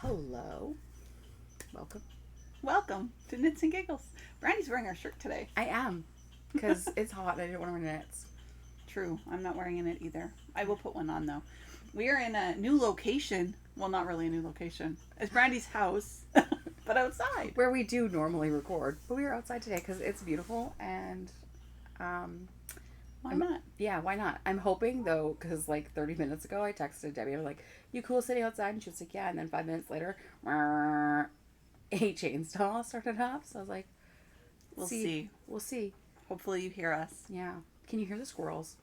Hello. Welcome. Welcome to Knits and Giggles. Brandie's wearing our shirt today. I am. Because it's hot and I don't want to wear knits. True. I'm not wearing a knit either. I will put one on though. We are in a new location. Well, not really a new location. It's Brandie's house, but outside. Where we do normally record. But we are outside today because it's beautiful and... Why not? Yeah, why not? I'm hoping though, because like 30 minutes ago I texted Debbie. I'm like, "You cool sitting outside?" And she was like, "Yeah." And then 5 minutes later, a chainsaw started up. So I was like, We'll see. We'll see. Hopefully you hear us. Yeah. Can you hear the squirrels?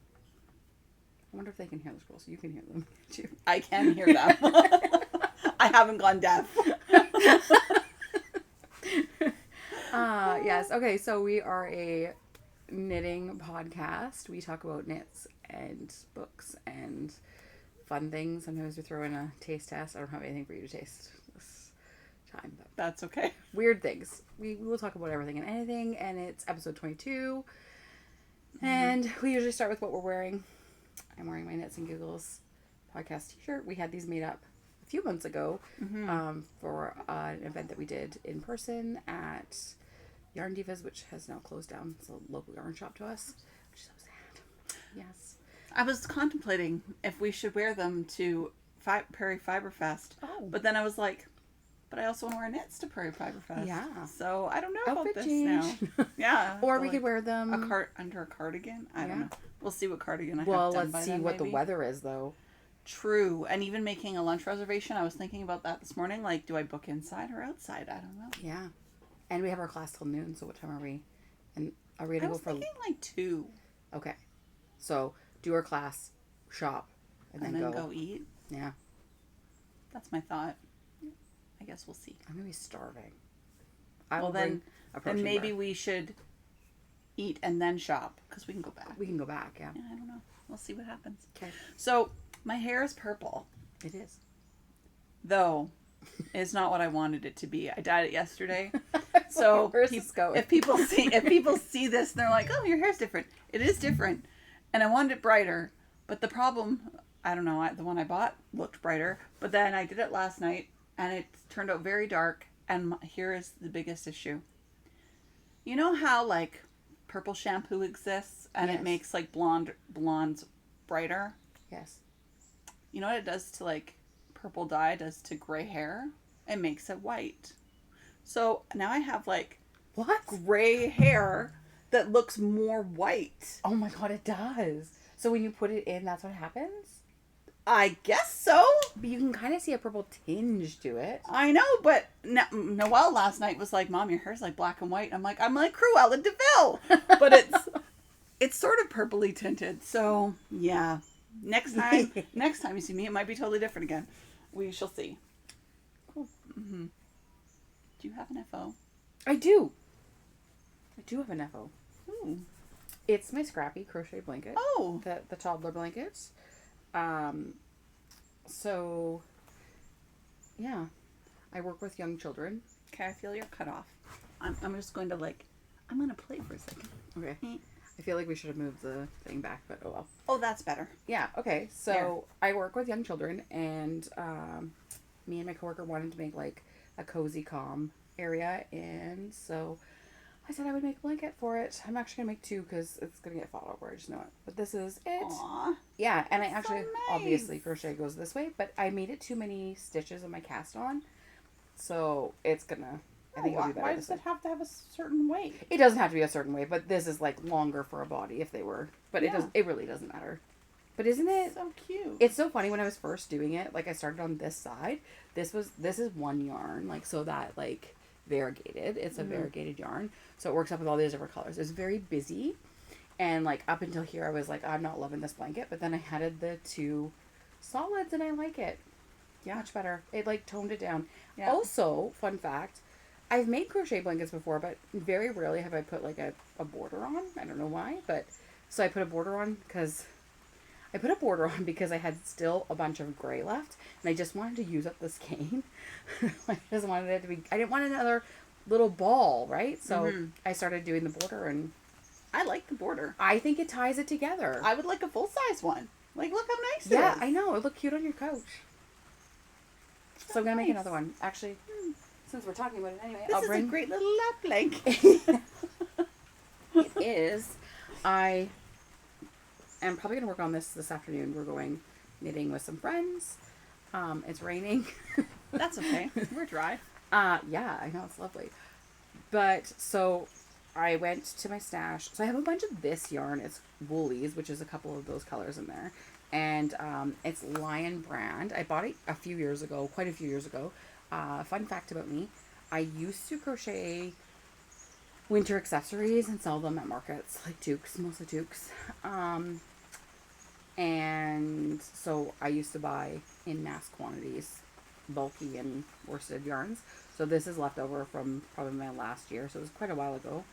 I wonder if they can hear the squirrels. You can hear them too. I can hear them. I haven't gone deaf. Yes. Okay. So we are a knitting podcast. We talk about knits and books and fun things. Sometimes we throw in a taste test. I don't have anything for you to taste this time, but That's okay. weird things. We will talk about everything and anything, and it's episode 22. And we usually start with what we're wearing. I'm wearing my Knits and Giggles podcast t-shirt. We had these made up a few months ago for an event that we did in person at Yarn Divas, which has now closed down. It's a local yarn shop to us, which is so sad. Yes. I was contemplating if we should wear them to Prairie Fiber Fest. Oh. But then I was like, but I also want to wear knits to Prairie Fiber Fest. Yeah. So I don't know Outfit about this change. now. Yeah. Or but we could wear them under a cardigan. I don't know. We'll see what cardigan I have Well, done by let's see then, what maybe. the weather is, though. True. And even making a lunch reservation, I was thinking about that this morning. Like, do I book inside or outside? I don't know. Yeah. And we have our class till noon, so what time are we? And are we I going to was go for... thinking like 2. Okay. So, do our class, shop, and then go eat. Yeah. That's my thought. I guess we'll see. I'm going to be starving. Well, then maybe we should eat and then shop, because we can go back. We can go back, yeah. Yeah, I don't know. We'll see what happens. Okay. So, my hair is purple. It is. Though, it's not what I wanted it to be. I dyed it yesterday. So, Where's this going? if people see this and they're like, "Oh, your hair's different." It is different. And I wanted it brighter, but the problem, I don't know, the one I bought looked brighter, but then I did it last night and it turned out very dark, and here is the biggest issue. You know how like purple shampoo exists and Yes. it makes like blondes brighter? Yes. You know what it does to like purple dye does to gray hair? It makes it white. So now I have like What? gray hair that looks more white. Oh my god, it does. So when you put it in, that's what happens? I guess so. But you can kind of see a purple tinge to it. I know, but Noelle last night was like, "Mom, your hair's like black and white." I'm like Cruella de Vil, but it's sort of purpley tinted. So yeah, next time you see me, it might be totally different again. We shall see. Cool. Mm-hmm. Do you have an FO? I do. I do have an FO. Ooh. It's my Scrappy crochet blanket. Oh. The toddler blankets. So, yeah. I work with young children. Okay, I feel you're cut off. I'm just going to I'm going to play for a second. Okay. I feel like we should have moved the thing back, but oh well. Oh, that's better. Yeah, okay. So I work with young children, and me and my coworker wanted to make like a cozy calm area, and so I said I would make a blanket for it. I'm actually gonna make 2 because it's gonna get fought over. I just know it. But this is it. Aww. Yeah, and I actually nice. obviously crochet goes this way, but I made it too many stitches in my cast on, so it's gonna. I think it'll be better. Why does it have to have a certain weight? It doesn't have to be a certain way, but this is like longer for a body if they were. But Yeah. it really doesn't matter. But isn't it So cute. It's so funny when I was first doing it, like I started on this side. This is one yarn, like so that like variegated. It's a variegated yarn. So it works up with all these different colors. It's very busy. And like up until here I was like, I'm not loving this blanket, but then I added the 2 solids and I like it. Yeah. Much better. It like toned it down. Yeah. Also, fun fact, I've made crochet blankets before, but very rarely have I put like a border on. I don't know why, but so I put a border on because I had still a bunch of gray left, and I just wanted to use up the skein. I just wanted it to be. I didn't want another little ball, right? So I started doing the border, and I like the border. I think it ties it together. I would like a full size one. Like, look how nice it Yeah, is. I know. It looked cute on your couch. So I'm going to make Nice. another one. Actually, since we're talking about it anyway, This I'll is bring... a great little lap blanket. It is. I am probably going to work on this afternoon. We're going knitting with some friends. It's raining. That's okay. We're dry. Yeah, I know, it's lovely. But, so, I went to my stash. So I have a bunch of this yarn. It's Woolies, which is a couple of those colors in there. And it's Lion brand. I bought it a few years ago, quite a few years ago. Fun fact about me, I used to crochet winter accessories and sell them at markets, like toques, mostly toques. And so I used to buy in mass quantities, bulky and worsted yarns. So this is left over from probably my last year. So it was quite a while ago.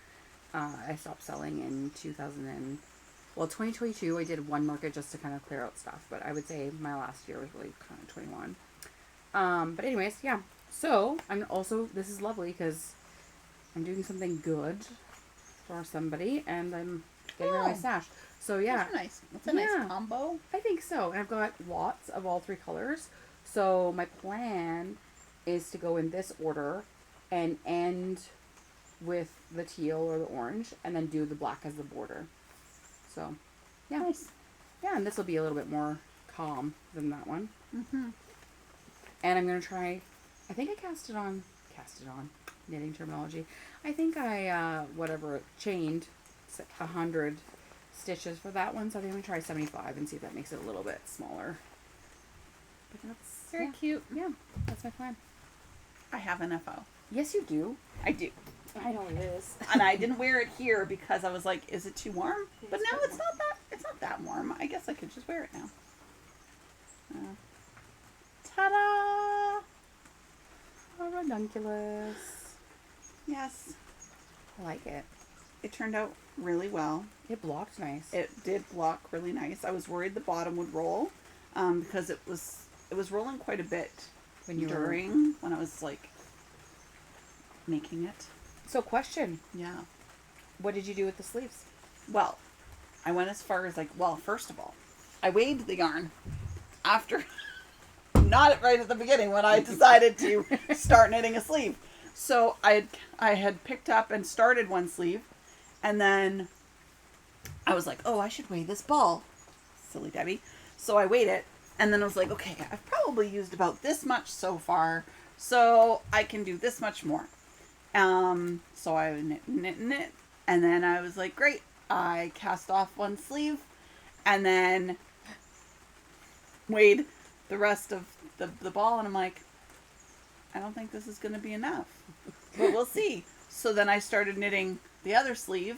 I stopped selling in 2022. I did one market just to kind of clear out stuff. But I would say my last year was really kind of 21. But anyways, yeah. So I'm also, this is lovely because I'm doing something good for somebody and I'm getting rid of my stash. So yeah. That's nice. That's a nice combo. I think so. And I've got lots of all three colors. So my plan is to go in this order and end with the teal or the orange and then do the black as the border. So, yeah. Nice. Yeah, and this will be a little bit more calm than that one. Mm-hmm. And I'm going to try, I think I cast it on, knitting terminology. I think I, chained 100 stitches for that one. So I think I'm going to try 75 and see if that makes it a little bit smaller. But that's Very cute. Yeah, that's my plan. I have an FO. Yes, you do. I do. I know it is. And I didn't wear it here because I was like, is it too warm? But now it's not that warm. I guess I could just wear it now. Ta-da! Oh, Ranunculus. Yes. I like it. It turned out really well. It blocked nice. It did block really nice. I was worried the bottom would roll because it was rolling quite a bit when I was like making it. So question. Yeah. What did you do with the sleeves? Well, I went as far as first of all, I weighed the yarn after, not right at the beginning when I decided to start knitting a sleeve. So I had picked up and started one sleeve, and then I was like, oh, I should weigh this ball. Silly Debbie. So I weighed it, and then I was like, okay, I've probably used about this much so far, so I can do this much more. So I knit, and then I was like, great. I cast off one sleeve, and then weighed the rest of the ball, and I'm like, I don't think this is going to be enough, but we'll see. So then I started knitting the other sleeve,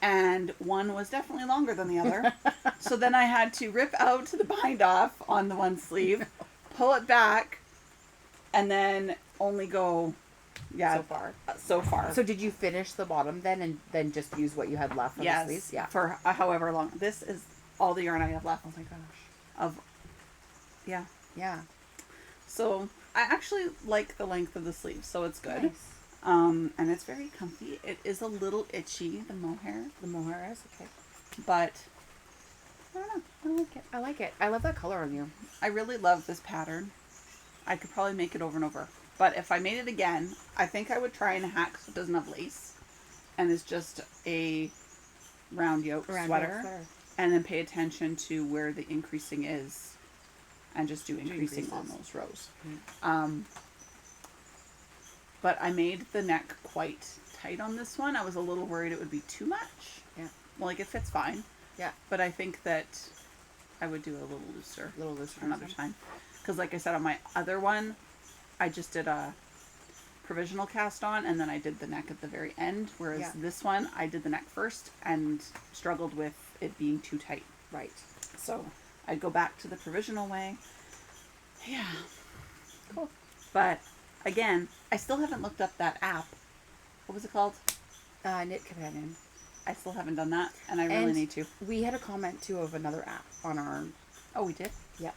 and one was definitely longer than the other. So then I had to rip out the bind off on the one sleeve, pull it back, and then only go, so far. So did you finish the bottom then and then just use what you had left for the sleeves? Yeah. For however long. This is all the yarn I have left. Oh my gosh. Yeah. Yeah. So I actually like the length of the sleeve, so it's good. Nice. And it's very comfy. It is a little itchy, the mohair. The mohair is okay. But I don't know. I like it. I like it. I love that color on you. I really love this pattern. I could probably make it over and over. But if I made it again, I think I would try and hack so it doesn't have lace. And it's just a round yoke sweater. And then pay attention to where the increasing is. And just do increasing on those rows. Mm-hmm. But I made the neck quite tight on this one. I was a little worried it would be too much. Yeah. Well, it fits fine. Yeah. But I think that I would do a little looser. Another time. Because like I said, on my other one, I just did a provisional cast on, and then I did the neck at the very end. Whereas this one, I did the neck first and struggled with it being too tight. Right. So I'd go back to the provisional way. Yeah. Cool. But again, I still haven't looked up that app. What was it called? Knit Companion. I still haven't done that, and I really need to. We had a comment too of another app on our... Oh, we did? Yep.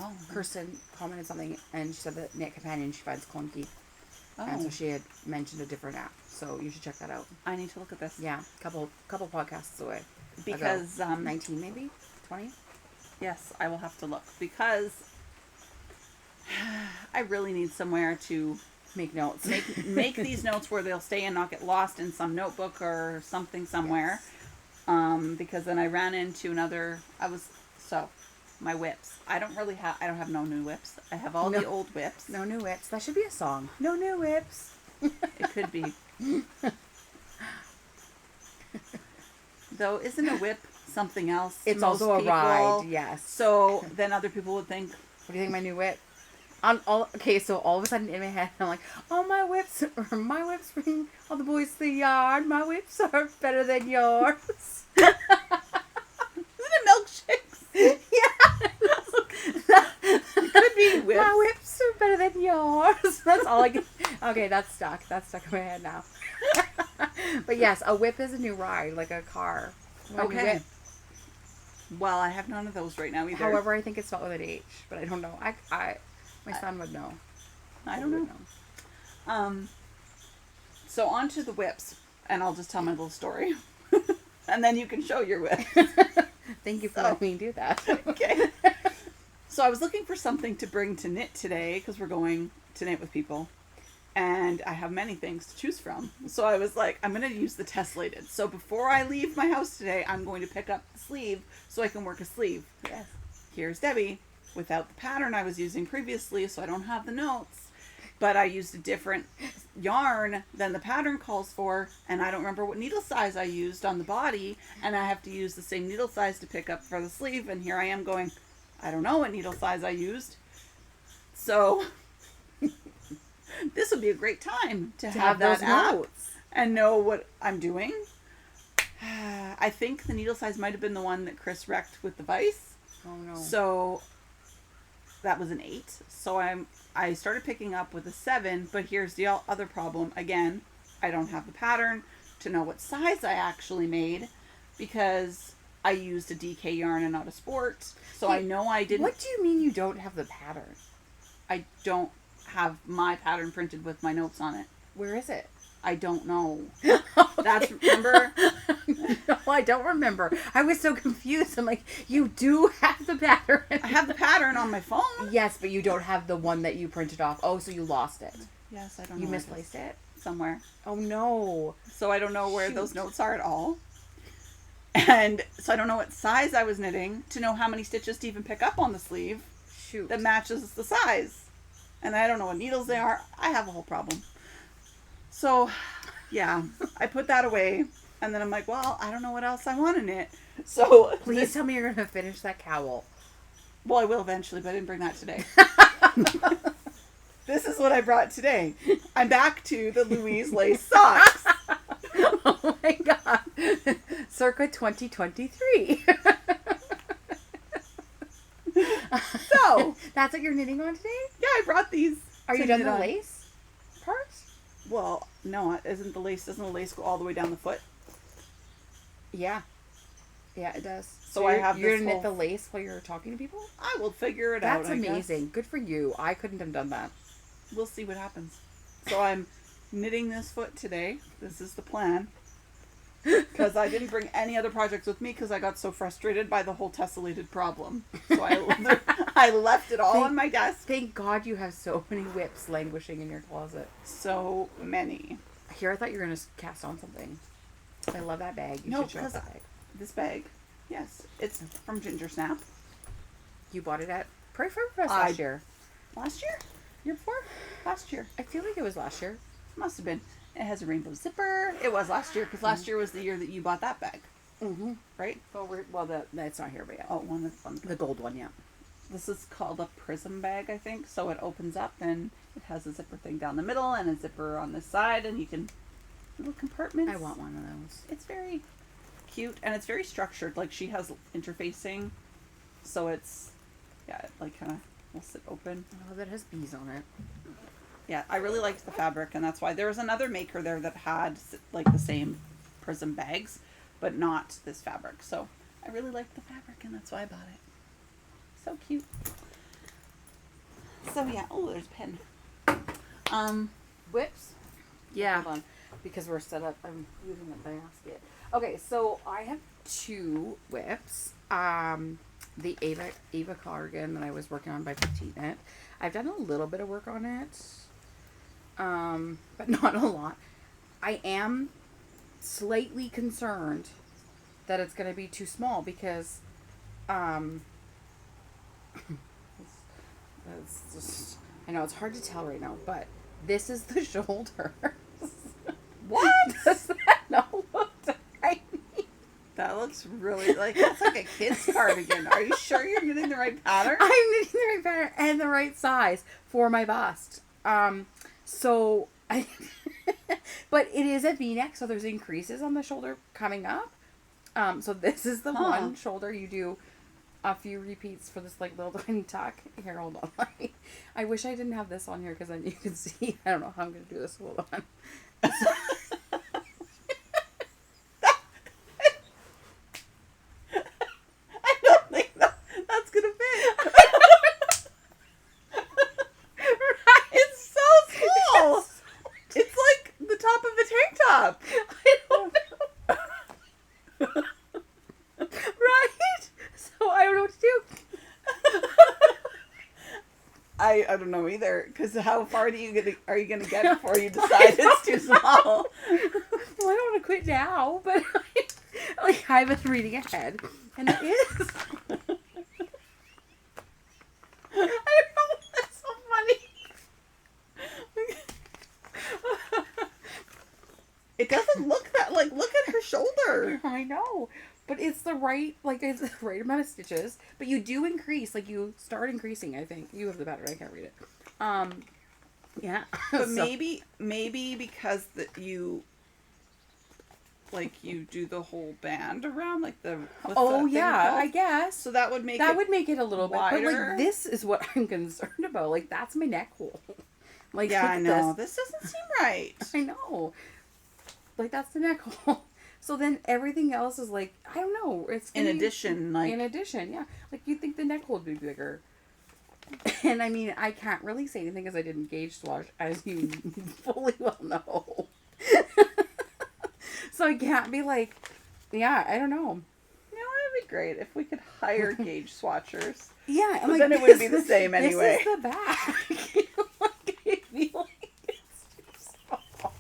Oh. Kirsten commented something, and she said that Knit Companion she finds clunky. Oh. And so she had mentioned a different app. So you should check that out. I need to look at this. Yeah. Couple podcasts away. Because... 19 maybe? 20? Yes, I will have to look. Because I really need somewhere to Make notes. make these notes where they'll stay and not get lost in some notebook or something somewhere. Yes. Because then I ran into my whips. I don't have no new whips. I have all the old whips. No new whips. That should be a song. No new whips. It could be. Though, isn't a whip something else? It's also a ride, yes. So then other people would think, what do you think my new whip? So all of a sudden in my head, I'm like, oh, my whips bring all the boys to the yard. My whips are better than yours. Isn't it milkshakes? Yeah. It could be whips. My whips are better than yours. That's all I can. Okay, that's stuck. That's stuck in my head now. But yes, a whip is a new ride, like a car. Okay. Well, I have none of those right now either. However, I think it's spelled with an H, but I don't know. My son would know. I don't know. So on to the whips, and I'll just tell my little story. And then you can show your whip. Thank you for letting me do that. Okay. So I was looking for something to bring to knit today, because we're going to knit with people. And I have many things to choose from. So I was like, I'm going to use the tessellated. So before I leave my house today, I'm going to pick up the sleeve so I can work a sleeve. Yes. Here's Debbie without the pattern I was using previously, so I don't have the notes. But I used a different yarn than the pattern calls for, and I don't remember what needle size I used on the body, and I have to use the same needle size to pick up for the sleeve, and here I am going, I don't know what needle size I used. So this would be a great time to have that those app notes and know what I'm doing. I think the needle size might have been the one that Chris wrecked with the vise. Oh no. So that was an 8. So I started picking up with a 7, but here's the other problem. Again, I don't have the pattern to know what size I actually made because I used a DK yarn and not a sport. So I know I didn't. What do you mean you don't have the pattern? I don't have my pattern printed with my notes on it. Where is it? I don't know. Okay. That's, remember? No, I don't remember. I was so confused. I'm like, you do have the pattern. I have the pattern on my phone. Yes, but you don't have the one that you printed off. Oh, so you lost it. Yes, I don't know. You misplaced it? Somewhere. Oh, no. So I don't know where Shoot. those notes are at all. And so I don't know what size I was knitting to know how many stitches to even pick up on the sleeve Shoot. that matches the size. And I don't know what needles they are. I have a whole problem. So, yeah, I put that away. And then I'm like, well, I don't know what else I want to knit. So Please tell me you're going to finish that cowl. Well, I will eventually, but I didn't bring that today. This is what I brought today. I'm back to the Louise lace socks. Oh my god. Circa 2023. So, that's what you're knitting on today? yeah, I brought these. Are you to done knit the on. lace part? Well, no, doesn't the lace go all the way down the foot? Yeah. Yeah, it does. So I have you're this gonna knit whole- the lace while you're talking to people? I will figure it out. That's I guess. amazing. Good for you. I couldn't have done that. We'll see what happens. So I'm knitting this foot today. This is the plan. Because I didn't bring any other projects with me because I got so frustrated by the whole tessellated problem. So I left it all on my desk. Thank God you have so many whips languishing in your closet. So many. Here, I thought you were going to cast on something. I love that bag. You No, should show us because that bag. this bag, yes, it's from Ginger Snap. You bought it at Prairie Farm Fest last year. Last year? Year before? Last year. I feel like it was last year. Must have been. It has a rainbow zipper. It was last year because last year was the year that you bought that bag, Mm-hmm. right? That's not here, but yeah. Oh, one. The gold one, yeah. This is called a prism bag, I think. So it opens up and it has a zipper thing down the middle and a zipper on this side, and you can little compartments. I want one of those. It's very cute and it's very structured. Like she has interfacing, so it's like kind of will sit open. Oh, that has bees on it. Yeah, I really liked the fabric, and that's why there was another maker there that had like the same prism bags, but not this fabric. So I really liked the fabric, and that's why I bought it. So cute. So yeah, oh, there's a pen. Whips? Yeah. Hold on. Because we're set up, I'm moving the basket. Okay, so I have 2 whips. the Eva Cardigan that I was working on by Petite. I've done a little bit of work on it, but not a lot. I am slightly concerned that it's going to be too small because it's just, I know it's hard to tell right now, but this is the shoulder. What? Does that not look tiny? That looks really that's like a kid's cardigan. Are you sure you're knitting the right pattern? I'm knitting the right pattern and the right size for my bust. So I, but it is a V-neck, so there's increases on the shoulder coming up. So this is the one shoulder. You do a few repeats for this like little tiny tuck. Here, hold on. I wish I didn't have this on here because then you can see. I don't know how I'm going to do this. Hold on. I don't think that's going to fit. It's so small. It's like the top of a tank top. I don't know. Right? So I don't know what to do. I don't know either, because how far are you gonna get before you decide it's too small? Well, I don't want to quit now, but I've been reading ahead, and it is. I don't know. That's so funny. It doesn't look that look at her shoulder. I know, but it's the right amount of stitches. But you do increase, you start increasing. I think you have the pattern. I can't read it. Yeah. But maybe because you do the whole band around the. I guess. So that would make it a little wider. bit. But this is what I'm concerned about. That's my neck hole. Yeah, I know. This doesn't seem right. I know. That's the neck hole. So then everything else is I don't know. It's in addition, yeah. You'd think the neck hole would be bigger. And I mean, I can't really say anything because I didn't gauge swatch, as you fully well know. So I can't be yeah, I don't know. You know, it would be great if we could hire gauge swatchers. Yeah, but then it would be the same anyway. This is the back. I feel it's too small.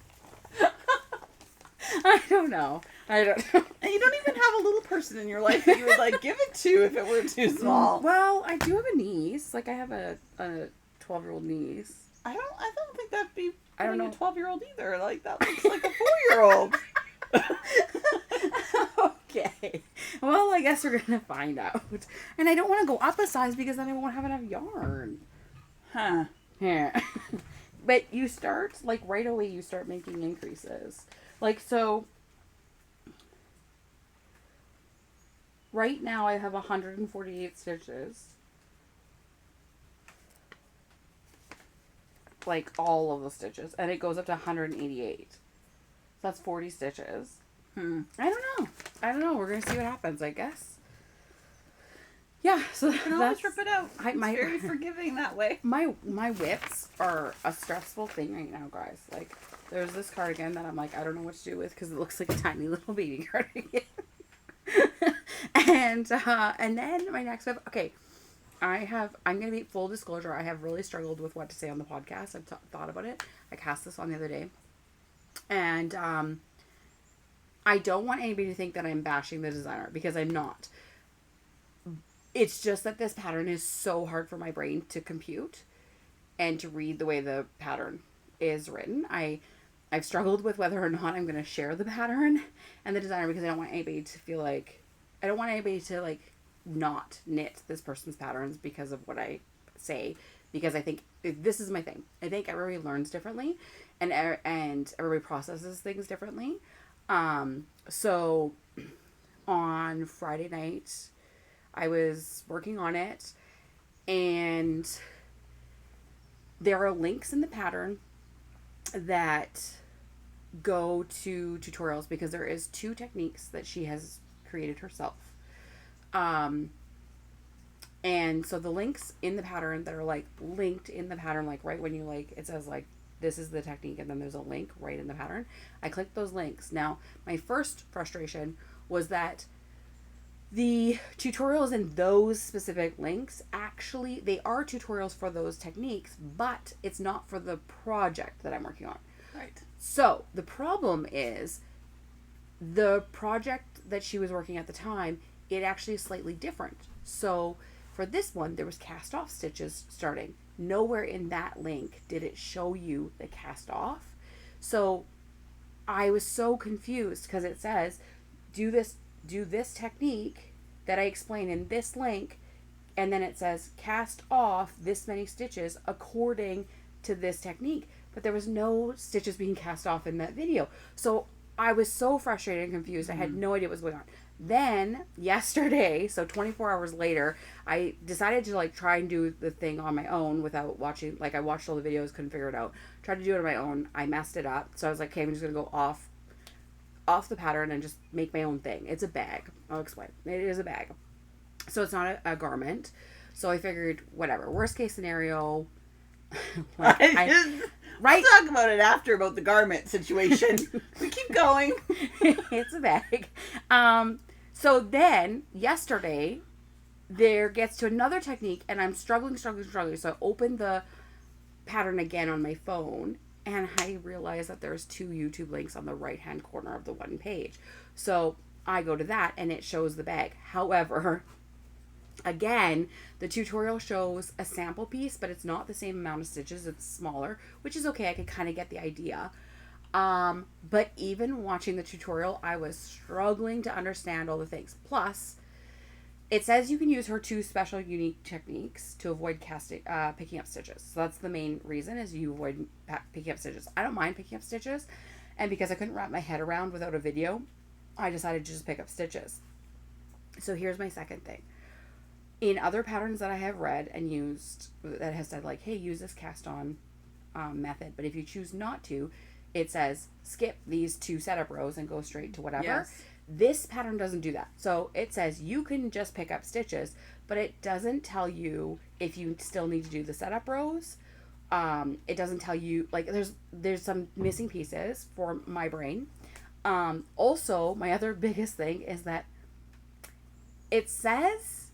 I don't know. And you don't even have a little person in your life that you would give it to if it were too small. Well, I do have a niece. I have a 12-year-old niece. I don't think that'd be I don't know. A 12-year-old either. That looks like a 4-year-old. Okay. Well, I guess we're gonna find out. And I don't want to go up a size because then I won't have enough yarn. Huh. Yeah. But you start right away. You start making increases. So. Right now I have 148 stitches. All of the stitches. And it goes up to 188. So that's 40 stitches. I don't know. We're going to see what happens, I guess. Yeah, so you can always rip it out. It's very forgiving that way. My whips are a stressful thing right now, guys. There's this cardigan that I'm I don't know what to do with because it looks like a tiny little baby cardigan. And then my next whip. Okay, I'm gonna be full disclosure. I have really struggled with what to say on the podcast. I've thought about it. I cast this on the other day, and I don't want anybody to think that I'm bashing the designer because I'm not. It's just that this pattern is so hard for my brain to compute and to read the way the pattern is written. I've struggled with whether or not I'm going to share the pattern and the designer because I don't want anybody to feel I don't want anybody to not knit this person's patterns because of what I say, because I think this is my thing. I think everybody learns differently and everybody processes things differently. So on Friday night, I was working on it, and there are links in the pattern that go to tutorials because there is 2 techniques that she has created herself. And so the links in the pattern that are linked in the pattern, right when you it says this is the technique, and then there's a link right in the pattern. I clicked those links. Now, my first frustration was that The tutorials in those specific links, actually, they are tutorials for those techniques, but it's not for the project that I'm working on. Right. So the problem is the project that she was working at the time, it actually is slightly different. So for this one, there was cast off stitches starting. Nowhere in that link did it show you the cast off. So I was so confused because it says, do this technique that I explain in this link, and then it says cast off this many stitches according to this technique, but there was no stitches being cast off in that video. So I was so frustrated and confused. I had no idea what was going on. Then yesterday, so 24 hours later, I decided to like try and do the thing on my own without watching. Like I watched all the videos, couldn't figure it out. Tried to do it on my own. I messed it up. So I was like, okay, I'm just gonna go off the pattern and just make my own thing. It's a bag. I'll explain. It is a bag. So it's not a garment. So I figured, whatever. Worst case scenario. Right. We'll talk about it after, about the garment situation. We keep going. It's a bag. So then, yesterday, there gets to another technique, and I'm struggling. So I opened the pattern again on my phone, and I realized that there's 2 YouTube links on the right-hand corner of the one page. So I go to that, and it shows the bag. However, again, the tutorial shows a sample piece, but it's not the same amount of stitches. It's smaller, which is okay. I could kind of get the idea. But even watching the tutorial, I was struggling to understand all the things. Plus, it says you can use her 2 special unique techniques to avoid picking up stitches. So that's the main reason, is you avoid picking up stitches. I don't mind picking up stitches. And because I couldn't wrap my head around without a video, I decided to just pick up stitches. So here's my second thing. In other patterns that I have read and used, that has said like, hey, use this cast on method. But if you choose not to, it says skip these 2 setup rows and go straight to whatever. Yes. This pattern doesn't do that. So it says you can just pick up stitches, but it doesn't tell you if you still need to do the setup rows. It doesn't tell you, like, there's some missing pieces for my brain. Also, my other biggest thing is that it says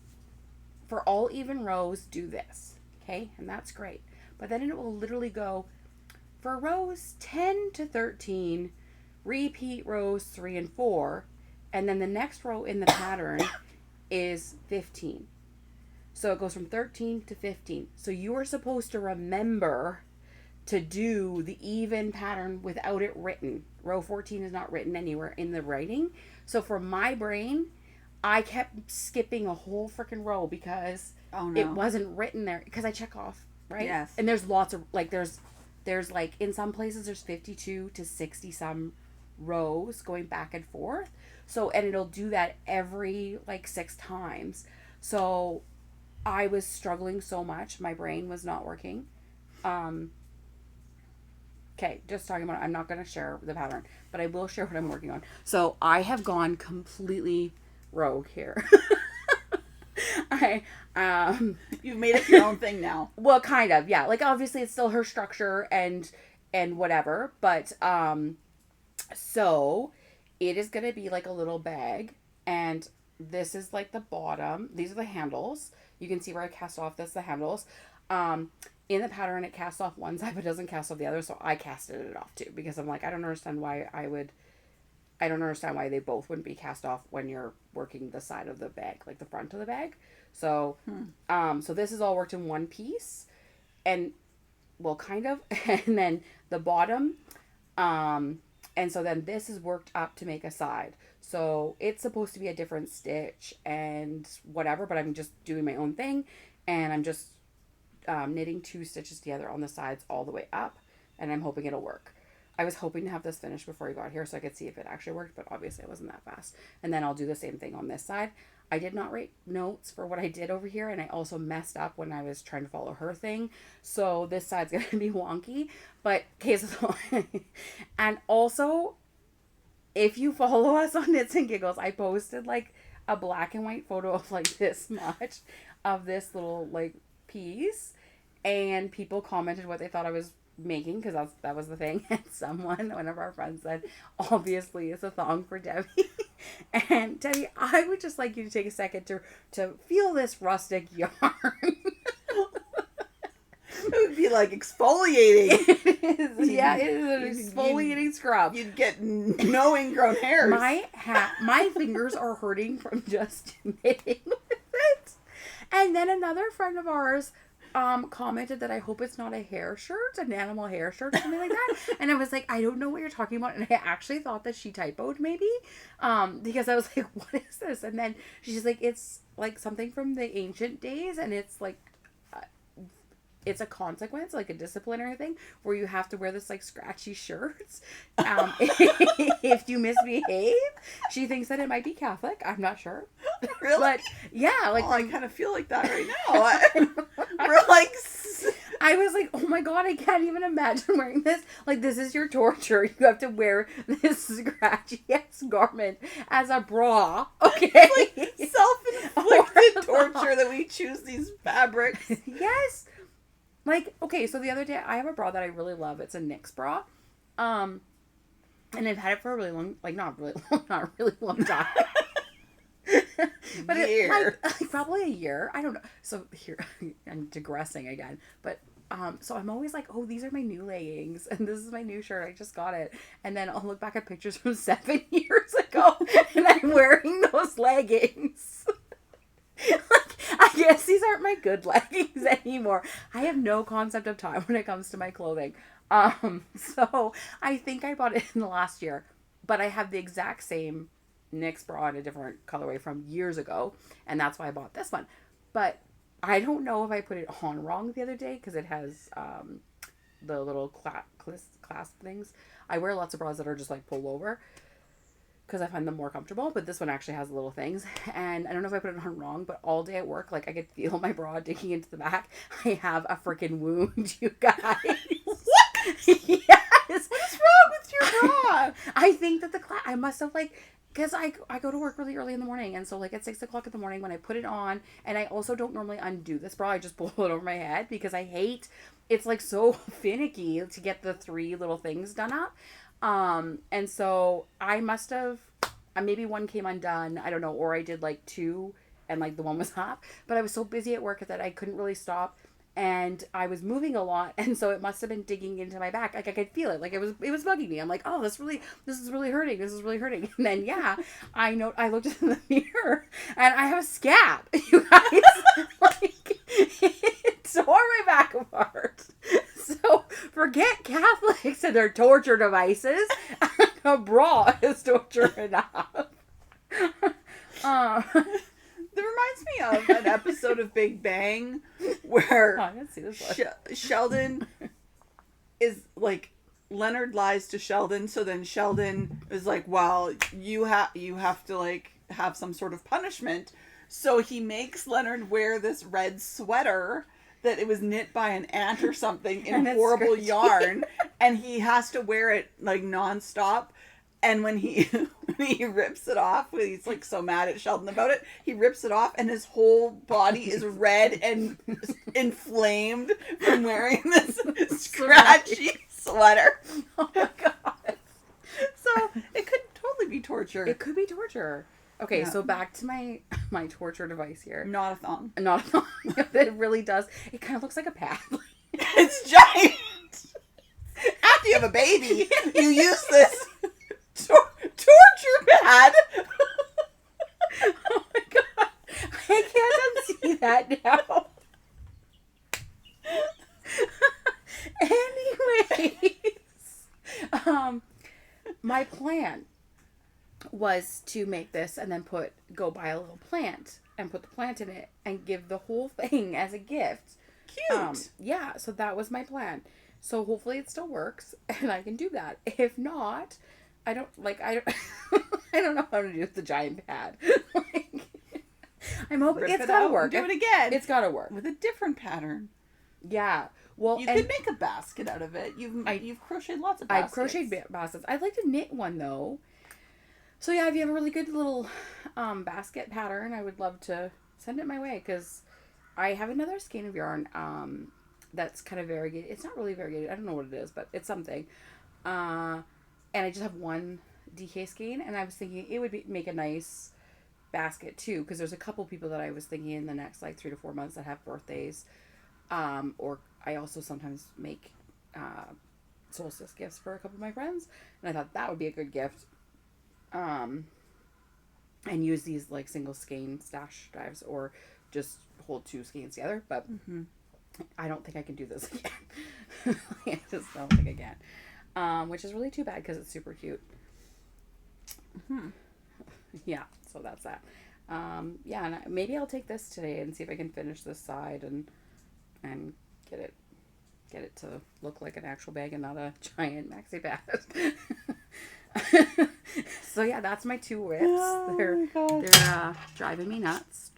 for all even rows, do this. Okay? And that's great. But then it will literally go, for rows 10 to 13, repeat rows 3 and 4, and then the next row in the pattern is 15. So it goes from 13 to 15. So you are supposed to remember to do the even pattern without it written. Row 14 is not written anywhere in the writing. So for my brain, I kept skipping a whole freaking row because it wasn't written there. Because I check off, right? Yes. And there's lots of, like, there's like, in some places there's 52 to 60 some rows going back and forth. So, and it'll do that every like 6 times. So I was struggling so much. My brain was not working. Okay, just talking about it. I'm not going to share the pattern, but I will share what I'm working on. So I have gone completely rogue here. You've made it your own thing now. Well, kind of, yeah. Like, obviously it's still her structure and whatever, but so it is going to be like a little bag, and this is like the bottom. These are the handles. You can see where I cast off. That's the handles. In the pattern, it casts off one side, but doesn't cast off the other, so I casted it off too, because I'm like, I don't understand why they both wouldn't be cast off when you're working the side of the bag, like the front of the bag. So, so this is all worked in one piece, and, well, kind of, and then the bottom, and so then this is worked up to make a side. So it's supposed to be a different stitch and whatever, but I'm just doing my own thing, and I'm just knitting 2 stitches together on the sides all the way up, and I'm hoping it'll work. I was hoping to have this finished before you got here so I could see if it actually worked, but obviously it wasn't that fast. And then I'll do the same thing on this side. I did not write notes for what I did over here, and I also messed up when I was trying to follow her thing. So this side's going to be wonky, but case of the line. And also, if you follow us on Knits and Giggles, I posted like a black and white photo of like this much of this little like piece, and people commented what they thought I was making, because that was the thing. And one of our friends said, obviously it's a thong for Debbie. And Debbie, I would just like you to take a second to feel this rustic yarn. It would be like exfoliating. It is, yeah, it is an exfoliating scrub. You'd get no ingrown hairs. My fingers are hurting from just knitting with it. And then another friend of ours commented that I hope it's not a hair shirt, an animal hair shirt or something like that. And I was like, I don't know what you're talking about. And I actually thought that she typoed maybe, because I was like, what is this? And then she's like, it's like something from the ancient days, and it's like, it's a consequence, like a disciplinary thing, where you have to wear this like scratchy shirts if you misbehave. She thinks that it might be Catholic. I'm not sure. Really? But yeah, like I kind of feel like that right now. We're like, I was like, oh my god, I can't even imagine wearing this. Like, this is your torture. You have to wear this scratchy ass garment as a bra. Okay, like self-inflicted torture that we choose these fabrics. Yes. Like, okay, so the other day, I have a bra that I really love. It's a Knix bra. And I've had it for a really long, like, not really long time. But like probably a year. I don't know. So here, I'm digressing again. But, so I'm always like, oh, these are my new leggings. And this is my new shirt. I just got it. And then I'll look back at pictures from 7 years ago. And I'm wearing those leggings. Like, I guess these aren't my good leggings anymore. I have no concept of time when it comes to my clothing. So I think I bought it in the last year, but I have the exact same Knix bra in a different colorway from years ago, and that's why I bought this one. But I don't know if I put it on wrong the other day because it has the little clasp things. I wear lots of bras that are just like pull over, because I find them more comfortable, but this one actually has little things, and I don't know if I put it on wrong, but all day at work, like, I could feel my bra digging into the back. I have a freaking wound, you guys. What? Yes! What's wrong with your bra? I think that I must have, like, because I go to work really early in the morning, and so, like, at 6 o'clock in the morning when I put it on, and I also don't normally undo this bra, I just pull it over my head, because I hate, it's, like, so finicky to get the 3 little things done up. And so I must have, maybe one came undone, I don't know, or I did like 2 and like the one was up, but I was so busy at work that I couldn't really stop, and I was moving a lot, and so it must have been digging into my back. Like, I could feel it, like it was bugging me. I'm like, oh, this is really hurting. And then, yeah, I looked in the mirror and I have a scab, you guys. Like, it tore my back apart. So forget Catholics and their torture devices. A bra is torture enough. That reminds me of an episode of Big Bang where I didn't see this one. Sheldon is like, Leonard lies to Sheldon, so then Sheldon is like, well, you have to like have some sort of punishment. So he makes Leonard wear this red sweater that it was knit by an ant or something in horrible yarn, and he has to wear it like nonstop. And when he rips it off, he's like so mad at Sheldon about it. He rips it off, and his whole body is red and inflamed from wearing this scratchy sweater. Oh my god! So it could totally be torture. It could be torture. Okay, Yeah. So back to my torture device here. Not a thong. Not a thong. It really does. It kind of looks like a pad. It's giant. After you have a baby, you use this torture pad. Oh my god. I can't unsee that now. Anyways, my plan was to make this and then go buy a little plant and put the plant in it and give the whole thing as a gift. Cute. Yeah, so that was my plan. So hopefully it still works and I can do that. If not, I don't I don't know how to do the giant pad. I'm hoping it's gotta work. Do it again. It's gotta work with a different pattern. Yeah. Well, you could make a basket out of it. You've crocheted lots of baskets. I've crocheted baskets. I'd like to knit one though. So yeah, if you have a really good little basket pattern, I would love to send it my way, because I have another skein of yarn that's kind of variegated. It's not really variegated. I don't know what it is, but it's something. And I just have one DK skein, and I was thinking it would make a nice basket too, because there's a couple people that I was thinking in the next like 3 to 4 months that have birthdays, or I also sometimes make solstice gifts for a couple of my friends, and I thought that would be a good gift, and use these like single skein stash dives or just hold 2 skeins together, but I don't think I can do this again. I just don't think I can, which is really too bad because it's super cute. Yeah, so that's that. Yeah, and maybe I'll take this today and see if I can finish this side and get it to look like an actual bag and not a giant maxi bag. So yeah, that's my 2 whips. Oh, they're driving me nuts.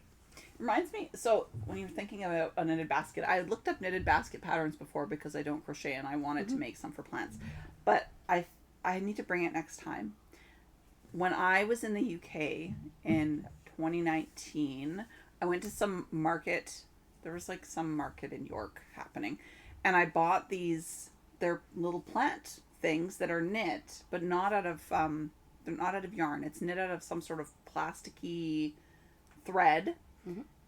Reminds me, so when you're thinking about a knitted basket, I looked up knitted basket patterns before because I don't crochet and I wanted to make some for plants, but I need to bring it next time. When I was in the UK in 2019, I went to some market. There was like some market in York happening, and I bought these. They're little plant things that are knit, but not out of they're not out of yarn. It's knit out of some sort of plasticky thread,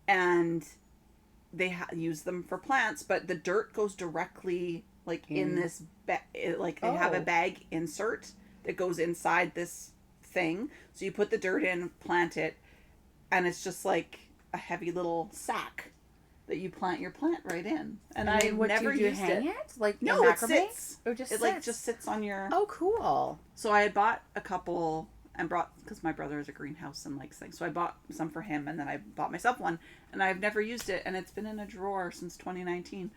and they use them for plants. But the dirt goes directly like in this like they have a bag insert that goes inside this thing, so you put the dirt in, plant it, and it's just like a heavy little sack that you plant your plant right in. And I never used hang it. like No, it sits. Or just it like just sits on your. Oh, cool. So I had bought a couple and brought, because my brother has a greenhouse and likes things, so I bought some for him, and then I bought myself one, and I've never used it, and it's been in a drawer since 2019,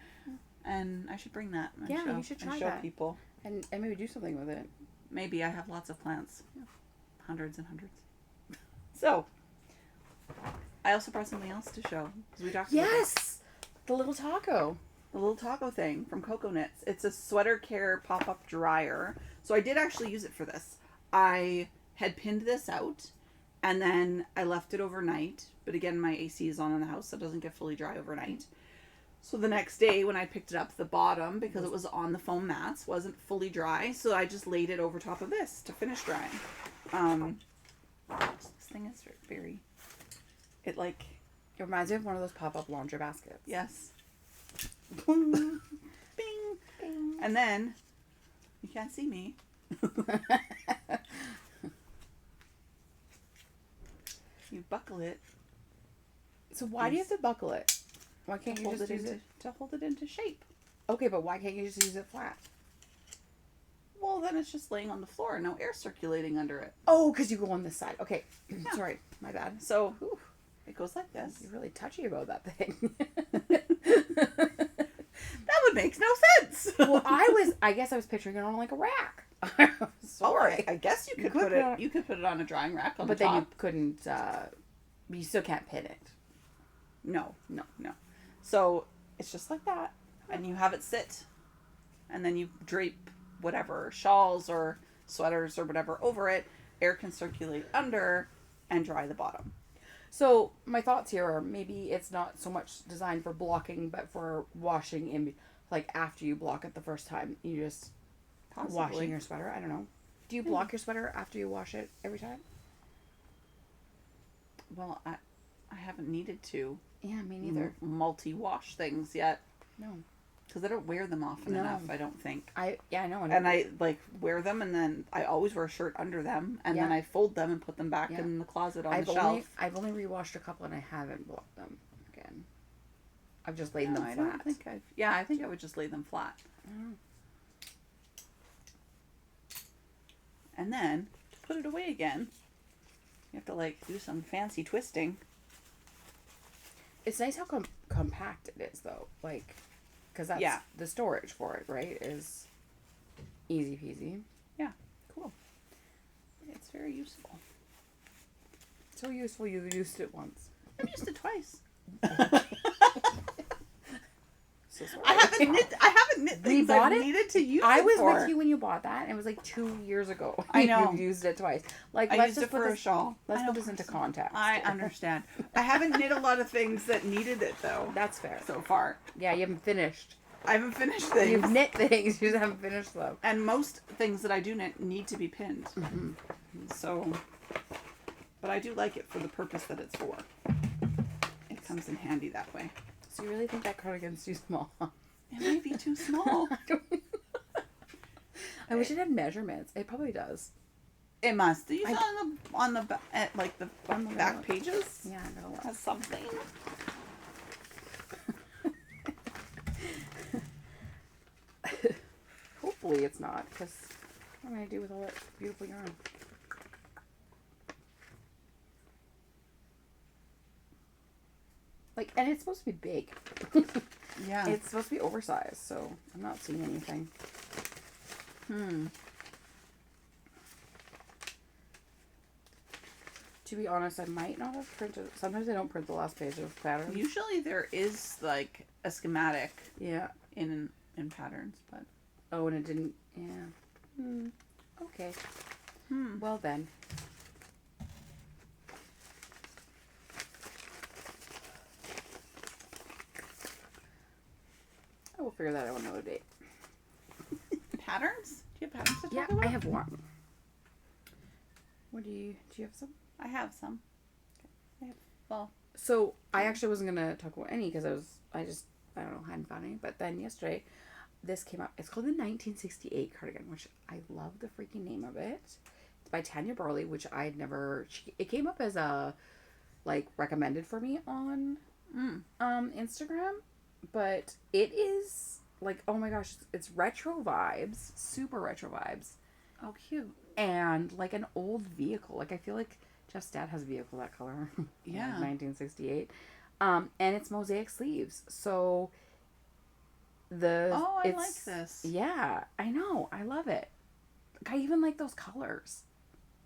and I should bring that. And yeah, you should try and show that. people. And maybe do something with it. Maybe. I have lots of plants. Yeah. Hundreds and hundreds. So, I also brought something else to show. Because we talked about Yes! The little taco. the little taco thing from Coco Knits. It's a sweater care pop-up dryer. So I did actually use it for this. I had pinned this out, and then I left it overnight. But again, my AC is on in the house, so it doesn't get fully dry overnight. So the next day when I picked it up, the bottom, because it was on the foam mats, wasn't fully dry. So I just laid it over top of this to finish drying. This thing is very, it like, It reminds me of one of those pop-up laundry baskets. yes. Bing. Bing. And then, you can't see me. You buckle it. So why do you have to buckle it? Why can't you just use it? To hold it into shape. Okay, but why can't you just use it flat? Well, then it's just laying on the floor, no air circulating under it. Oh, because you go on this side. Okay. Yeah. Sorry. My bad. So, it goes like this. You're really touchy about that thing. That would make no sense. Well, I guess I was picturing it on like a rack. Sorry. I guess you could put it. You could put it on a drying rack on the top. But then you couldn't. You still can't pin it. No. So it's just like that, and you have it sit, and then you drape whatever shawls or sweaters or whatever over it. Air can circulate under, and dry the bottom. So my thoughts here are maybe it's not so much designed for blocking, but for washing in, like after you block it the first time. You just washing your sweater. I don't know. Do you block your sweater after you wash it every time? Well, I haven't needed to. Yeah, me neither. Multi-wash things yet. No. Because I don't wear them often enough, I don't think. I know. And I like wear them, and then I always wear a shirt under them, and then I fold them and put them back in the closet on the shelf. I've only rewashed a couple, and I haven't blocked them again. I've just laid them flat. I don't think I think I would just lay them flat. Oh. And then to put it away again, you have to like do some fancy twisting. It's nice how compact it is, though. Like, because that's the storage for it, right? Is easy peasy. Yeah, cool. It's very useful. So useful you used it once. I've used it twice. So sorry. I haven't knit things I've needed to use I it was for. with you when you bought that, and it was like 2 years ago. I know. You used it twice. Like, I used it for a shawl. Let's put this into context. I understand. I haven't knit a lot of things that needed it, though. That's fair. So far. Yeah, you haven't finished. I haven't finished things. You've knit things, you just haven't finished them. And most things that I do knit need to be pinned. Mm-hmm. So, but I do like it for the purpose that it's for. It comes in handy that way. So you really think that cardigan's too small? It might be too small. I wish it had measurements. It probably does. It must. You saw on the back pages. Yeah, I know. Has something. Hopefully it's not, because what am I going to do with all that beautiful yarn? Like, and it's supposed to be big. Yeah. It's supposed to be oversized, so I'm not seeing anything. To be honest, I might not have printed. Sometimes I don't print the last page of patterns. Usually there is like a schematic. Yeah. In patterns, but. Oh, and it didn't. Yeah. Okay. Well then. I will figure that out another day. Patterns? Do you have patterns to talk Yeah, about? I have one. What do you have some? I have some. Okay. Well. So I actually wasn't gonna talk about any because I don't know, hadn't found any. But then yesterday, this came up. It's called the 1968 cardigan, which I love the freaking name of it. It's by Tania Barley, which I'd never. It came up as a recommended for me on Instagram, but it is like, oh my gosh, it's retro vibes, super retro vibes. Oh, cute. And like an old vehicle. Like I feel like Jeff's dad has a vehicle that color. Yeah. 1968. And it's mosaic sleeves. So I like this. Yeah, I know. I love it. Like, I even like those colors.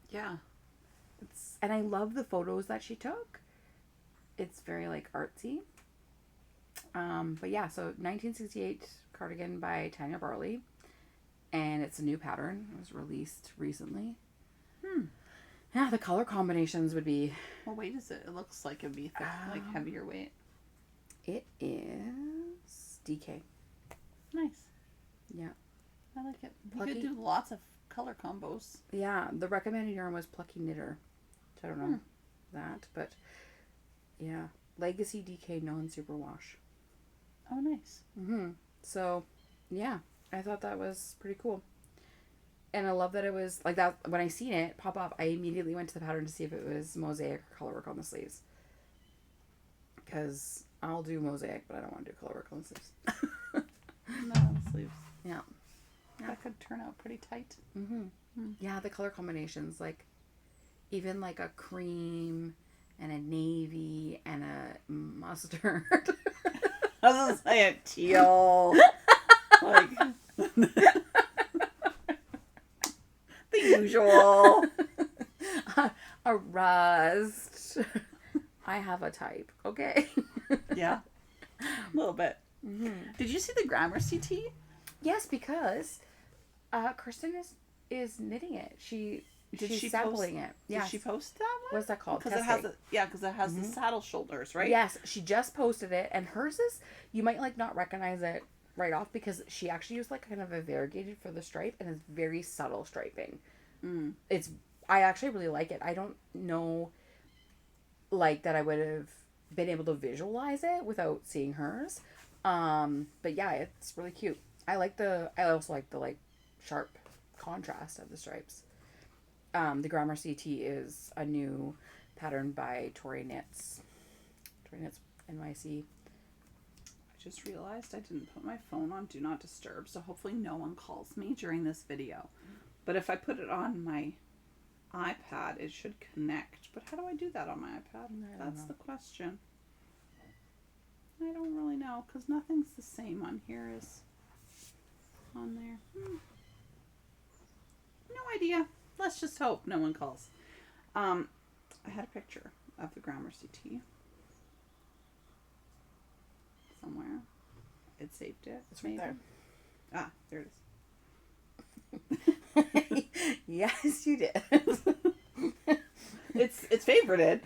Yeah. And I love the photos that she took. It's very like artsy. But yeah, so 1968 cardigan by Tania Barley. And it's a new pattern. It was released recently. Yeah, the color combinations would be... What weight is it? It looks like it'd be thick, like heavier weight. It is DK. Nice. Yeah. I like it. You Plucky. could do lots of color combos. Yeah, the recommended yarn was Plucky Knitter. I don't know that, but yeah. Legacy DK non-superwash. Oh, nice. So, yeah, I thought that was pretty cool. And I love that it was like that. When I seen it pop up, I immediately went to the pattern to see if it was mosaic or color work on the sleeves. Because I'll do mosaic, but I don't want to do color work on the sleeves. No, the sleeves. Yeah. That could turn out pretty tight. Yeah, the color combinations, like even like a cream and a navy and a mustard. I was gonna say a teal. Like the usual. A rust. I have a type, okay? Yeah. A little bit. Did you see the Gramercy T? Yes, because Kirsten is knitting it. She's sampling it. Did she post that one? What's that called? Because it has the saddle shoulders, right? Yes, she just posted it, and hers is, you might like not recognize it right off because she actually used like kind of a variegated for the stripe, and it's very subtle striping. I actually really like it. I don't know like that I would have been able to visualize it without seeing hers. But yeah, it's really cute. I also like the like sharp contrast of the stripes. The Gramercy T is a new pattern by Tori Knits. Tori Knits NYC. I just realized I didn't put my phone on Do Not Disturb, so hopefully no one calls me during this video. But if I put it on my iPad, it should connect. But how do I do that on my iPad? That's the question. I don't really know, because nothing's the same on here as on there. No idea. Let's just hope no one calls. I had a picture of the Gramercy T somewhere. It saved it. It's right there. Ah, there it is. Yes, you did. It's favorited.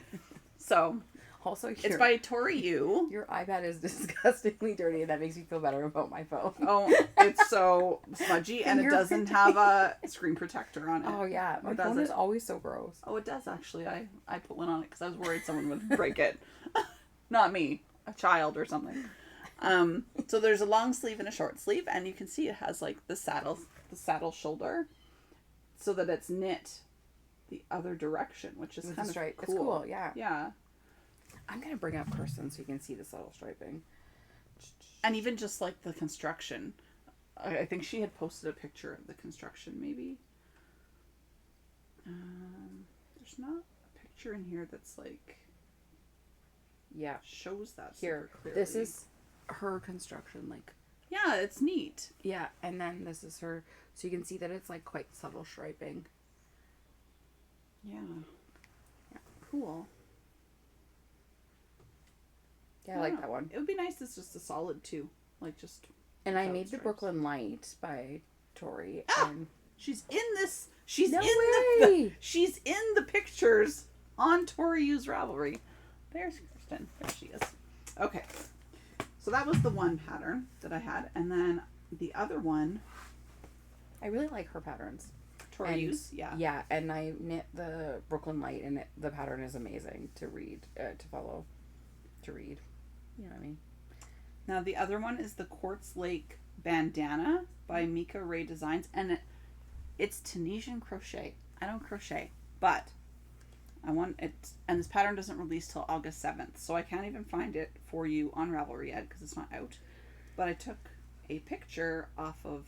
So Also, It's by Tori Yu. Your iPad is disgustingly dirty, and that makes me feel better about my phone. Oh, it's so smudgy, and it doesn't have a screen protector on it. Oh, yeah. My phone is always so gross. Oh, it does, actually. I put one on it because I was worried someone would break it. Not me. A child or something. So there's a long sleeve and a short sleeve, and you can see it has, like, the saddle shoulder, so that it's knit the other direction, which is kind of cool. It's cool, yeah. Yeah. I'm going to bring up Kirsten so you can see the subtle striping. And even just, like, the construction. I think she had posted a picture of the construction, maybe. There's not a picture in here that's, like... Yeah. Shows that here. Clearly. This is her construction, like... Yeah, it's neat. Yeah, and then this is her... So you can see that it's, like, quite subtle striping. Yeah. Cool. Yeah, I like that one. It would be nice. It's just a solid too, like just. And I made the Brooklyn Light by Tori. Ah, and she's in this. She's no in way. she's in the pictures on Tori Yu's Ravelry. There's Kristen. There she is. Okay, so that was the one pattern that I had, and then the other one. I really like her patterns. Tori Yu's, yeah. Yeah, and I knit the Brooklyn Light, and the pattern is amazing to read, to follow, to read. You know what I mean? Now the other one is the Quartz Lake Bandana by Mikah Ray Designs, and it's Tunisian crochet. I don't crochet, but I want it, and this pattern doesn't release till August 7th, so I can't even find it for you on Ravelry yet because it's not out. But I took a picture off of...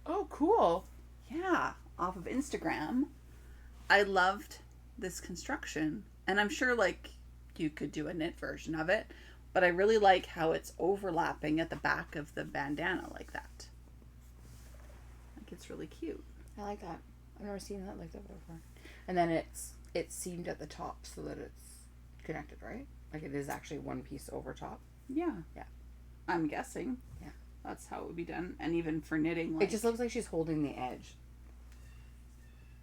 Oh, cool. Yeah, off of Instagram. I loved this construction, and I'm sure, like, you could do a knit version of it, but I really like how it's overlapping at the back of the bandana like that. Like, it's really cute. I like that. I've never seen that like that before. And then it's seamed at the top so that it's connected, right? Like it is actually one piece over top. Yeah. Yeah. I'm guessing. Yeah. That's how it would be done. And even for knitting, like... It just looks like she's holding the edge.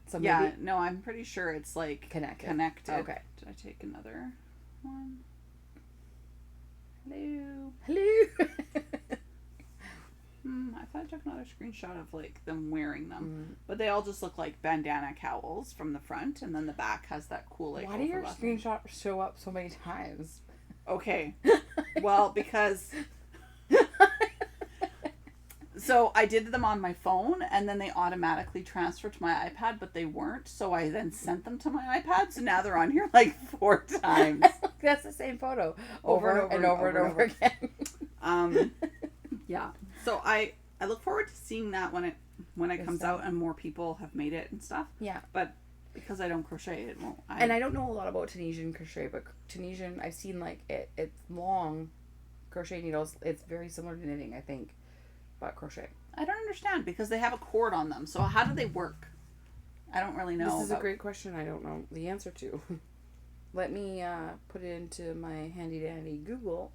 So yeah, no, I'm pretty sure it's like... Connected. Okay. Did I take another one? Hello. I thought I took another screenshot of like them wearing them, but they all just look like bandana cowls from the front, and then the back has that cool like. Why do your screenshots show up so many times? Okay, well because. So I did them on my phone, and then they automatically transferred to my iPad, but they weren't. So I then sent them to my iPad, so now they're on here like 4 times. That's the same photo over and over again. Yeah. So I look forward to seeing that when it comes out and more people have made it and stuff. Yeah. But because I don't crochet, it won't. And I don't know a lot about Tunisian crochet, but Tunisian, I've seen like it's long crochet needles. It's very similar to knitting, I think, but crochet. I don't understand because they have a cord on them. So how do they work? I don't really know. This is a great question. I don't know the answer to. Let me put it into my handy dandy Google.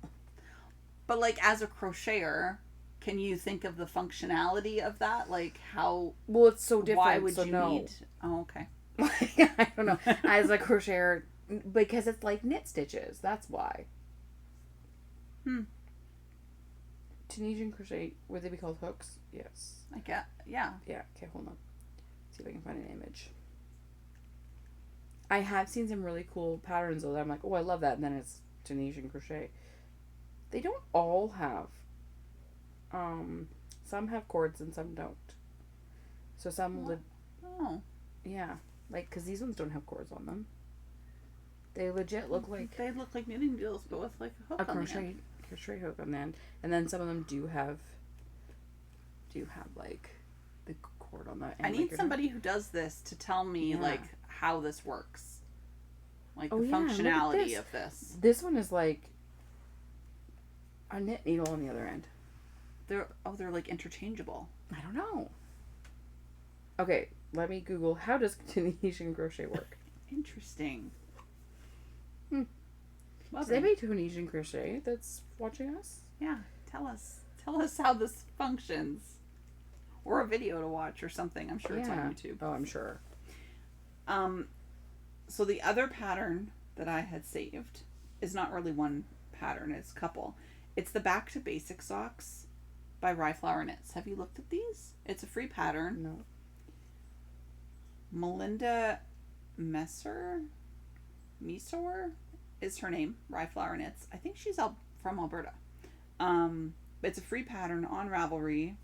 But like as a crocheter, can you think of the functionality of that? Like how? Well, it's so different. Why would you need? Oh, okay. I don't know. As a crocheter, because it's like knit stitches. That's why. Tunisian crochet, would they be called hooks? Yes. I get. Yeah. Yeah. Okay, hold on. See if I can find an image. I have seen some really cool patterns though that I'm like, oh, I love that, and then it's Tunisian crochet. They don't all have. Some have cords and some don't. So some yeah, like because these ones don't have cords on them. They legit look like they look like knitting needles, but with like a hook on the end. Crochet hook on the end, and then some of them do have like the cord on the end. I need somebody who does this to tell me like how this works, like the functionality of this. This one is like a knit needle on the other end. They're like interchangeable. I don't know. Okay, let me Google how does Tunisian crochet work. Interesting. Does anybody Tunisian crochet that's watching us? Yeah, tell us how this functions, or a video to watch or something. I'm sure it's on YouTube. Oh, I'm sure. So the other pattern that I had saved is not really one pattern, it's a couple. It's the Back to Basic socks by RhyFlowerKnits. Have you looked at these? It's a free pattern. No. Melinda Measor is her name. RhyFlowerKnits. I think she's from Alberta. It's a free pattern on Ravelry.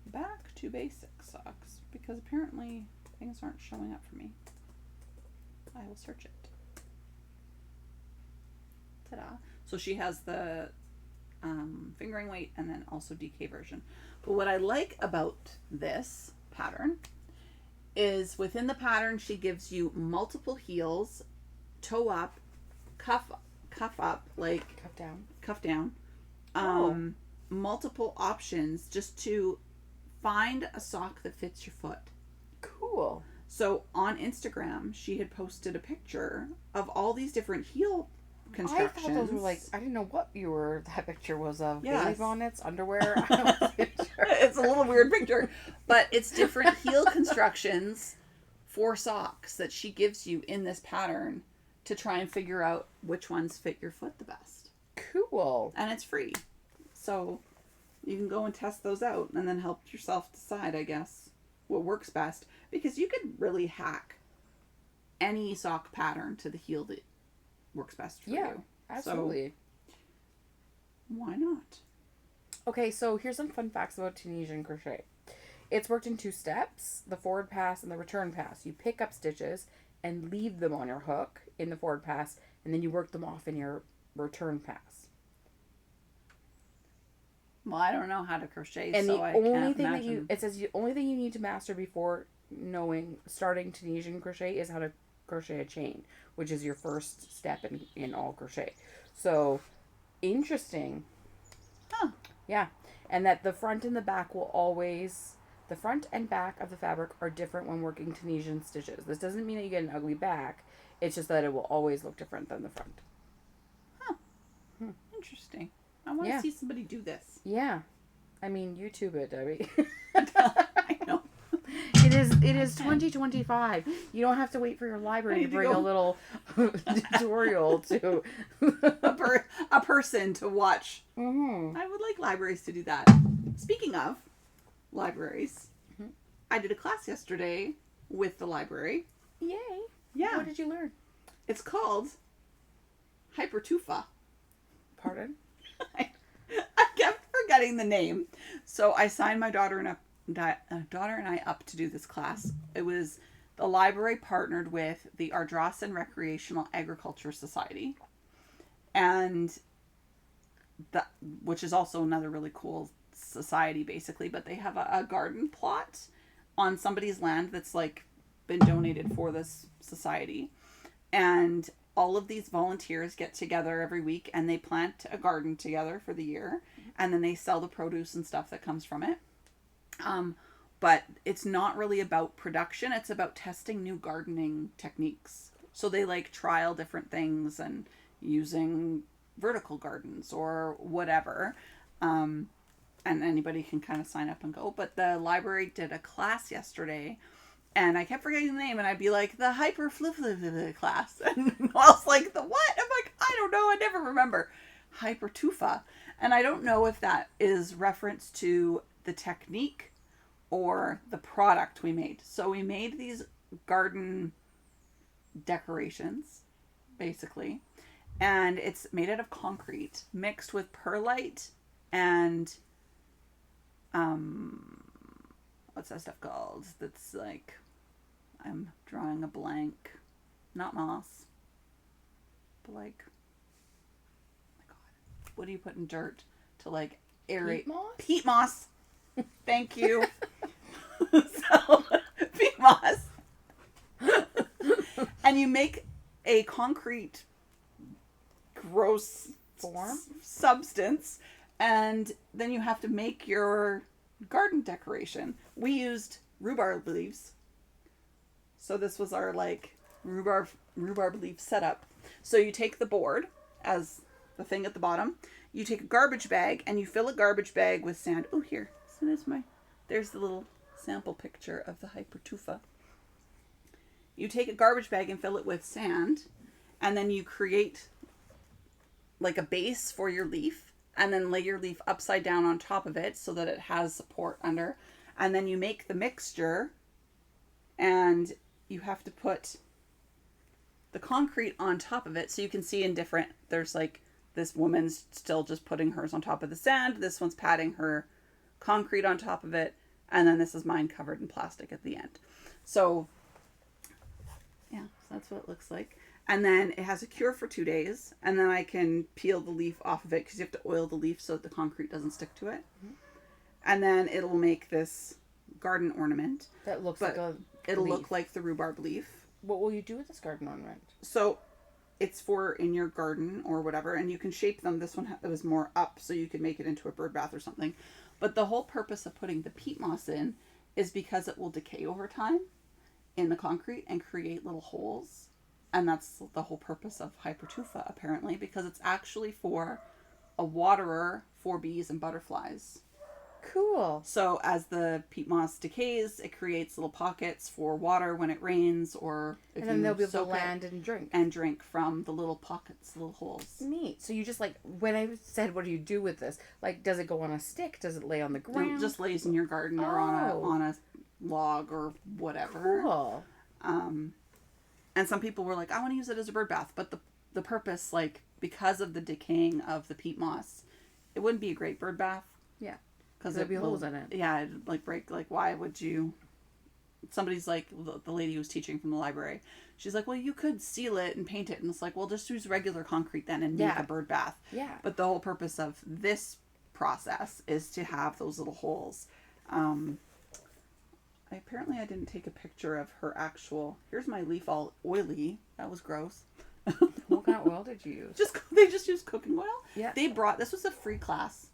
Back to Basic socks, because apparently things aren't showing up for me. I will search it. Ta-da. So she has the fingering weight and then also DK version. But what I like about this pattern is within the pattern she gives you multiple heels, toe up, cuff up, like cuff down, multiple options just to find a sock that fits your foot. Cool. So on Instagram she had posted a picture of all these different heel constructions. I thought those were like, I didn't know what that picture was of. Yes. Baby bonnets, underwear. I wasn't sure. It's a little weird picture, but it's different heel constructions for socks that she gives you in this pattern to try and figure out which ones fit your foot the best. Cool. And it's free. So you can go and test those out and then help yourself decide, I guess, what works best. Because you could really hack any sock pattern to the heel that works best for you. Absolutely. So, why not? Okay, so here's some fun facts about Tunisian crochet. It's worked in 2 steps, the forward pass and the return pass. You pick up stitches and leave them on your hook in the forward pass, and then you work them off in your return pass. Well, I don't know how to crochet, and so the I only can't thing imagine. it says the only thing you need to master before starting Tunisian crochet is how to crochet a chain, which is your first step in all crochet. So, interesting. Huh. Yeah. And that the front and the back the front and back of the fabric are different when working Tunisian stitches. This doesn't mean that you get an ugly back. It's just that it will always look different than the front. Huh. Interesting. I want to see somebody do this. Yeah. I mean, YouTube it, Debbie. I know. It is 2025. You don't have to wait for your library to bring a little tutorial to a person to watch. Mm-hmm. I would like libraries to do that. Speaking of libraries, I did a class yesterday with the library. Yay. Yeah. What did you learn? It's called Hypertufa. Pardon? I kept forgetting the name. So I signed my daughter and I up to do this class. It was the library partnered with the Ardrossan Recreational Agriculture Society, and which is also another really cool society, basically. But they have a garden plot on somebody's land that's like been donated for this society, and all of these volunteers get together every week and they plant a garden together for the year, and then they sell the produce and stuff that comes from it. But it's not really about production. It's about testing new gardening techniques. So they like trial different things and using vertical gardens or whatever. And anybody can kind of sign up and go. But the library did a class yesterday, and I kept forgetting the name, and I'd be like, the hyper class. And I was like, the what? I'm like, I don't know. I never remember. Hypertufa. And I don't know if that is reference to the technique or the product we made. So we made these garden decorations, basically. And it's made out of concrete mixed with perlite and what's that stuff called? That's like, I'm drawing a blank. Not moss. But like, oh my god. What do you put in dirt to like aerate? Peat moss? Peat moss. Thank you. So, peat moss. And you make a concrete gross Form? Substance, and then you have to make your garden decoration. We used rhubarb leaves. So this was our like rhubarb leaf setup. So you take the board as the thing at the bottom. You take a garbage bag and you fill a garbage bag with sand. Oh, here. So there's the little sample picture of the Hypertufa. You take a garbage bag and fill it with sand, and then you create like a base for your leaf, and then lay your leaf upside down on top of it so that it has support under, and then you make the mixture, and you have to put the concrete on top of it. So you can see in different, there's like, this woman's still just putting hers on top of the sand, this one's patting her concrete on top of it, and then this is mine covered in plastic at the end. So yeah, so that's what it looks like. And then it has a cure for 2 days, and then I can peel the leaf off of it because you have to oil the leaf so that the concrete doesn't stick to it. Mm-hmm. And then it'll make this garden ornament. That looks like a it'll leaf. look like the rhubarb leaf. What will you do with this garden ornament? So it's for in your garden or whatever, and you can shape them. This one was more up, so you could make it into a bird bath or something. But the whole purpose of putting the peat moss in is because it will decay over time in the concrete and create little holes. And that's the whole purpose of hypertufa, apparently, because it's actually for a waterer for bees and butterflies. Cool. So as the peat moss decays, it creates little pockets for water when it rains, or if and then they'll be able to soak land and drink. And drink from the little pockets, little holes. Neat. So you just like, when I said, what do you do with this? Like, does it go on a stick? Does it lay on the ground? It just lays in your garden or on a log or whatever. Cool. And some people were like, I want to use it as a bird bath. But the purpose, like, because of the decaying of the peat moss, it wouldn't be a great bird bath. Yeah. Because there'd be holes in it. Yeah, it'd, like, break. Like, why would you... Somebody's like, the lady who was teaching from the library, she's like, well, you could seal it and paint it. And it's like, well, just use regular concrete then and make a bird bath. Yeah. But the whole purpose of this process is to have those little holes. Apparently I didn't take a picture of her actual... Here's my leaf all oily. That was gross. What kind of oil did you use? They just used cooking oil. Yeah. This was a free class.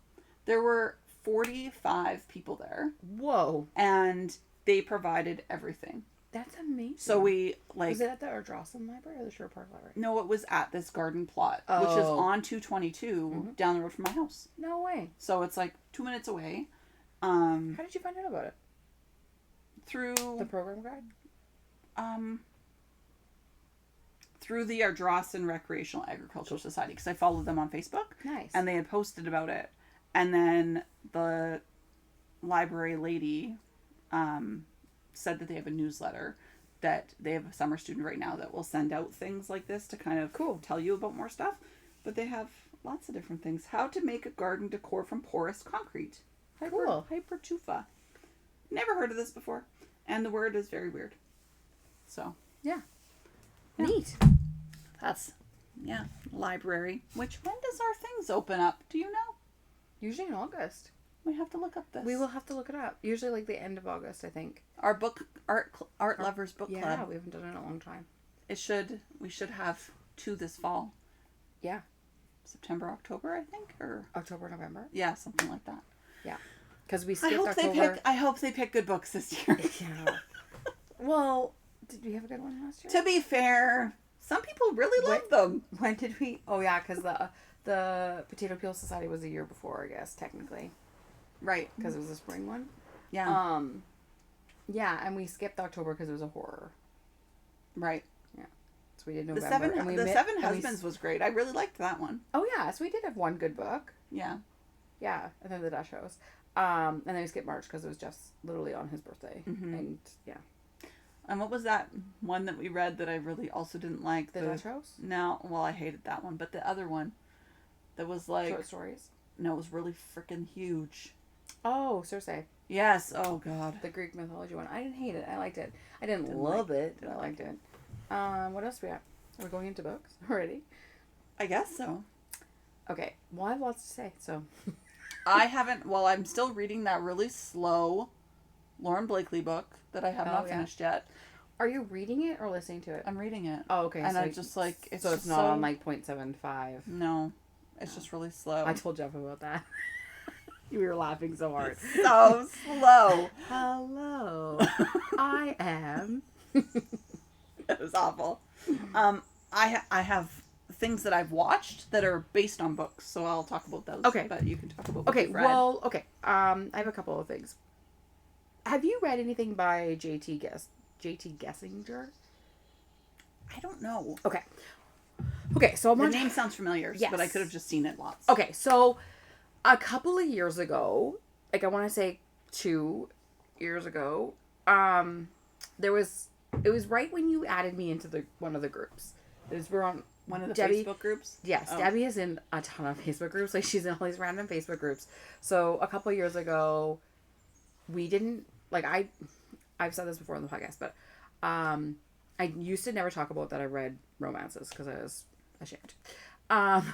There were 45 people there. Whoa. And they provided everything. That's amazing. So we, like... Was it at the Ardrossan Library or the Shore Park Library? No, it was at this garden plot, which is on 222 down the road from my house. No way. So it's like 2 minutes away. How did you find out about it? Through... The program guide? Through the Ardrossan Recreational Agricultural Society, because I followed them on Facebook. Nice. And they had posted about it. And then the library lady said that they have a newsletter, that they have a summer student right now that will send out things like this to kind of tell you about more stuff. But they have lots of different things. How to make a garden decor from porous concrete. Cool. Hypertufa. Never heard of this before. And the word is very weird. So. Yeah. Neat. That's, library. When does our things open up? Do you know? Usually in August. We have to look up this. We will have to look it up. Usually like the end of August, I think. Our art lovers book club. Yeah, we haven't done it in a long time. We should have 2 this fall. Yeah. September, October, I think, or October, November. Yeah, something like that. Yeah. Because we skipped October. I hope they pick good books this year. Yeah. Well, did we have a good one last year? To be fair, some people really loved them. When did we? Oh yeah, because the Potato Peel Society was a year before, I guess, technically. Right. Because it was a spring one. Yeah. Yeah, and we skipped October because it was a horror. Right. Yeah. So we did November. The Seven Husbands was great. I really liked that one. Oh yeah, so we did have one good book. Yeah. Yeah, and then the Dutch House. And then we skipped March because it was just literally on his birthday. Mm-hmm. And yeah. And what was that one that we read that I really also didn't like? The Dutch House? No, well, I hated that one. But the other one that was like... Short stories? No, it was really freaking huge. Oh, Circe. Yes. Oh, God. The Greek mythology one. I didn't hate it. I liked it. I didn't love it, but I liked it. What else we got? Are we going into books already? I guess so. Okay. Well, I have lots to say, so... I haven't... Well, I'm still reading that really slow Lauren Blakely book that I have not finished yet. Are you reading it or listening to it? I'm reading it. Oh, okay. And so I just like... It's not on like 0.75. No. It's just really slow. I told Jeff about that. You were laughing so hard. So slow. Hello. I am. It was awful. I have things that I've watched that are based on books, so I'll talk about those. Okay. But you can talk about Okay, well, okay. I have a couple of things. Have you read anything by J.T. Gessinger? I don't know. Okay. Okay, so The name sounds familiar, but I could have just seen it lots. Okay, so a couple of years ago, like I want to say 2 years ago, it was right when you added me into one of the groups. We're on one of the Debbie, Facebook groups? Yes, Debbie is in a ton of Facebook groups. Like, she's in all these random Facebook groups. So a couple of years ago, we didn't, like, I've said this before on the podcast, but I used to never talk about that I read romances because I was ashamed.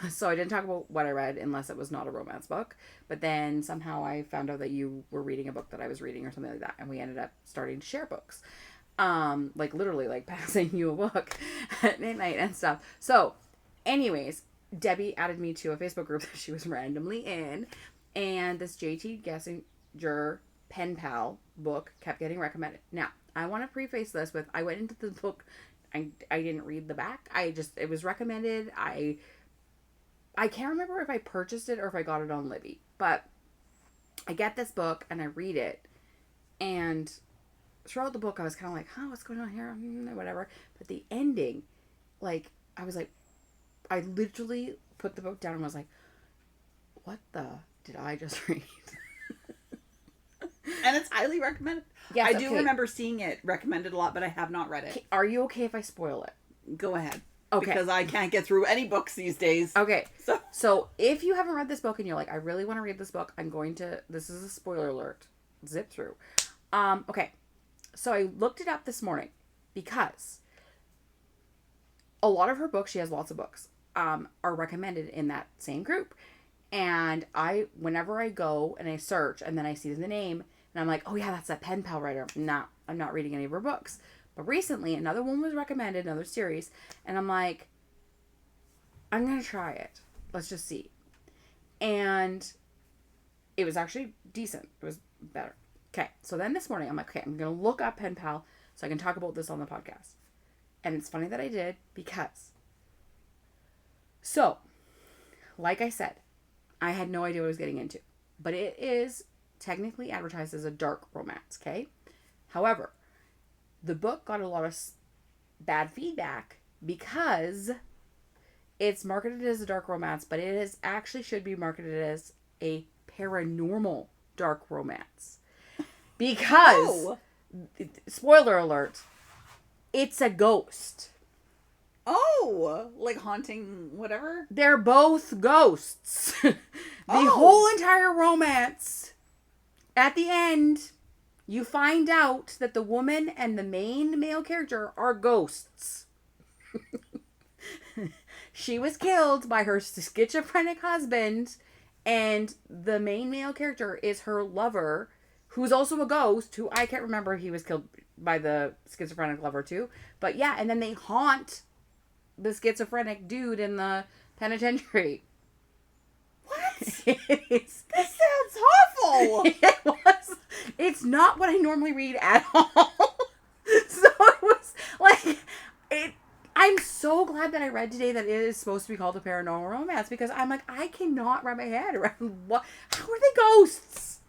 So I didn't talk about what I read unless it was not a romance book. But then somehow I found out that you were reading a book that I was reading or something like that. And we ended up starting to share books. Like literally like passing you a book at midnight and stuff. So anyways, Debbie added me to a Facebook group that she was randomly in. And this JT Gessinger pen pal book kept getting recommended. Now, I want to preface this with, I went into the book, I didn't read the back. It was recommended. I can't remember if I purchased it or if I got it on Libby, but I get this book and I read it, and throughout the book I was kind of like, huh, what's going on here? Whatever. But the ending, like, I was like, I literally put the book down and was like, what the did I just read? And it's highly recommended. Yes, I do remember seeing it recommended a lot, but I have not read it. Are you okay if I spoil it? Go ahead. Okay. Because I can't get through any books these days. Okay. So if you haven't read this book and you're like, I really want to read this book, this is a spoiler alert. Zip through. Okay. So I looked it up this morning because a lot of her books, she has lots of books, are recommended in that same group. And whenever I go and I search and then I see the name and I'm like, oh yeah, that's that pen pal writer. I'm not reading any of her books. But recently another one was recommended, another series. And I'm like, I'm going to try it. Let's just see. And it was actually decent. It was better. Okay. So then this morning I'm like, okay, I'm going to look up pen pal so I can talk about this on the podcast. And it's funny that I did because, so like I said, I had no idea what I was getting into. But it is technically advertised as a dark romance, okay? However, the book got a lot of bad feedback because it's marketed as a dark romance, but it actually should be marketed as a paranormal dark romance. Because, spoiler alert, it's a ghost. Oh, like haunting whatever? They're both ghosts. The whole entire romance, at the end, you find out that the woman and the main male character are ghosts. She was killed by her schizophrenic husband, and the main male character is her lover, who's also a ghost, who I can't remember if he was killed by the schizophrenic lover too. But yeah, and then they haunt the schizophrenic dude in the penitentiary. What? This sounds awful. It was. It's not what I normally read at all. So it was like it. I'm so glad that I read today that it is supposed to be called a paranormal romance, because I'm like, I cannot wrap my head around what. How are they ghosts?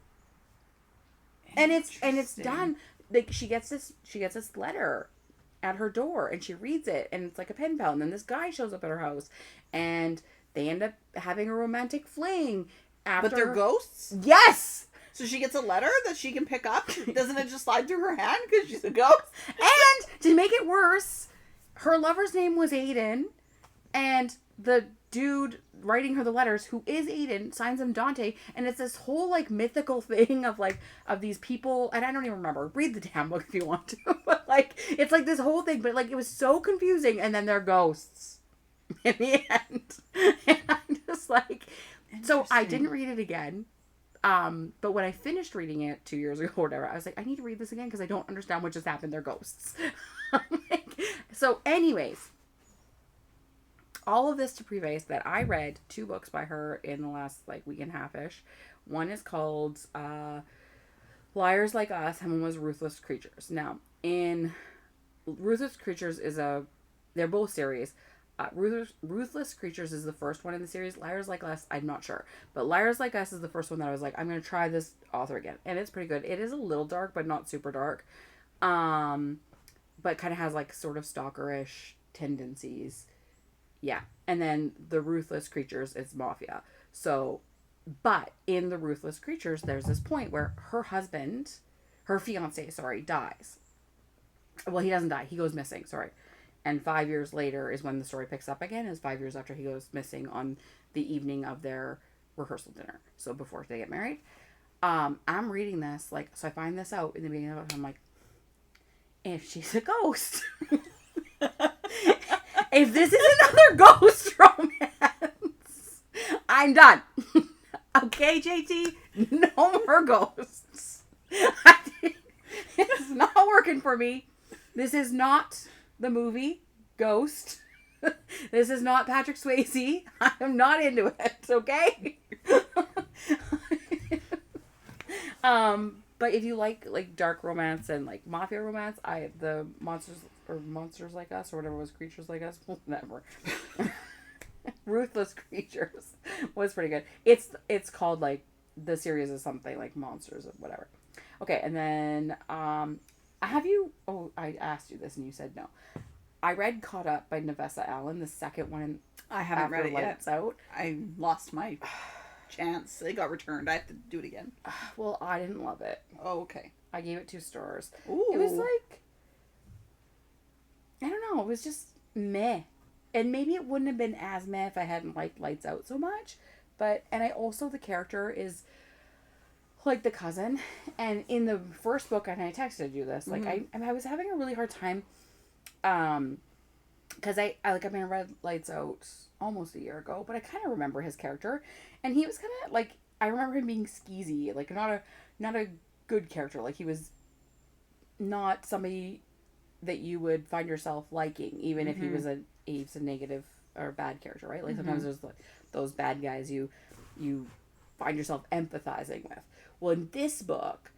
And it's done. Like she gets this letter at her door and she reads it and it's like a pen pal, and then this guy shows up at her house and they end up having a romantic fling after. But they're ghosts? Yes! So she gets a letter that she can pick up? Doesn't it just slide through her hand because she's a ghost? And to make it worse, her lover's name was Aiden, and the dude writing her the letters, who is Aiden, signs him Dante, and it's this whole like mythical thing of these people, and I don't even remember. Read the damn book if you want to. But like it's like this whole thing, but like it was so confusing, and then they're ghosts in the end. And I'm just like, so I didn't read it again. But when I finished reading it 2 years ago or whatever, I was like, I need to read this again because I don't understand what just happened. They're ghosts. So anyways, all of this to preface that I read 2 books by her in the last like week and a half-ish. One is called Liars Like Us, and one was Ruthless Creatures. Now, in Ruthless Creatures they're both series. Ruthless Creatures is the first one in the series. Liars Like Us, I'm not sure. But Liars Like Us is the first one that I was like, I'm going to try this author again. And it's pretty good. It is a little dark, but not super dark. But kind of has like sort of stalkerish tendencies Yeah. And then the Ruthless Creatures is Mafia. So, but in the Ruthless Creatures, there's this point where her fiance, dies. Well, he doesn't die. He goes missing, sorry. And 5 years later is when the story picks up again, is 5 years after he goes missing on the evening of their rehearsal dinner. So before they get married. I'm reading this, like, so I find this out in the beginning of it, and I'm like, if she's a ghost. If this is another ghost romance, I'm done. Okay, JT? No more ghosts. It's not working for me. This is not the movie Ghost. This is not Patrick Swayze. I'm not into it, okay? But if you like dark romance and like mafia romance, the Monsters Like Us or whatever was Creatures Like Us, whatever. Ruthless Creatures was pretty good. It's called like the series is something like Monsters or whatever. Okay, and then I asked you this and you said no. I read Caught Up by Navessa Allen, the second one. I haven't read it yet. Out. I lost my chance. It got returned. I have to do it again. Well, I didn't love it. Oh, okay. I gave it 2 stars. Ooh. It was like, I don't know. It was just meh. And maybe it wouldn't have been as meh if I hadn't liked Lights Out so much. And I also, the character is like the cousin. And in the first book, and I texted you this, like, I was having a really hard time. Because I read Lights Out almost a year ago, but I kind of remember his character. And he was kind of like, I remember him being skeezy, like not a good character. Like he was not somebody that you would find yourself liking, even if he was a negative or bad character, right? Like sometimes there's like those bad guys you find yourself empathizing with. Well, in this book,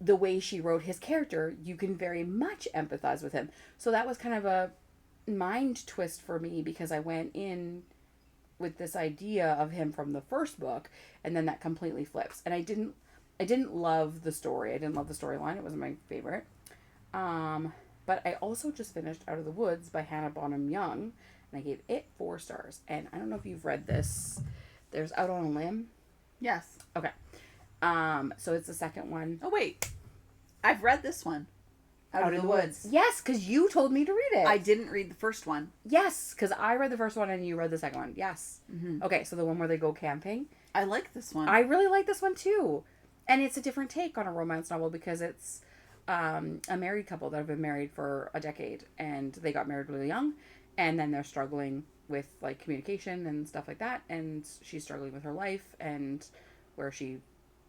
the way she wrote his character, you can very much empathize with him. So that was kind of a mind twist for me because I went in with this idea of him from the first book, and then that completely flips. And I didn't love the story. I didn't love the storyline. It wasn't my favorite. But I also just finished Out of the Woods by Hannah Bonham Young, and I gave it 4 stars. And I don't know if you've read this. There's Out on a Limb. Yes. Okay. So it's the second one. Oh, wait. I've read this one. Out of the Woods. Yes, because you told me to read it. I didn't read the first one. Yes, because I read the first one and you read the second one. Yes. Mm-hmm. Okay, so the one where they go camping. I like this one. I really like this one too. And it's a different take on a romance novel because it's a married couple that have been married for a decade. And they got married really young. And then they're struggling with like communication and stuff like that. And she's struggling with her life and where she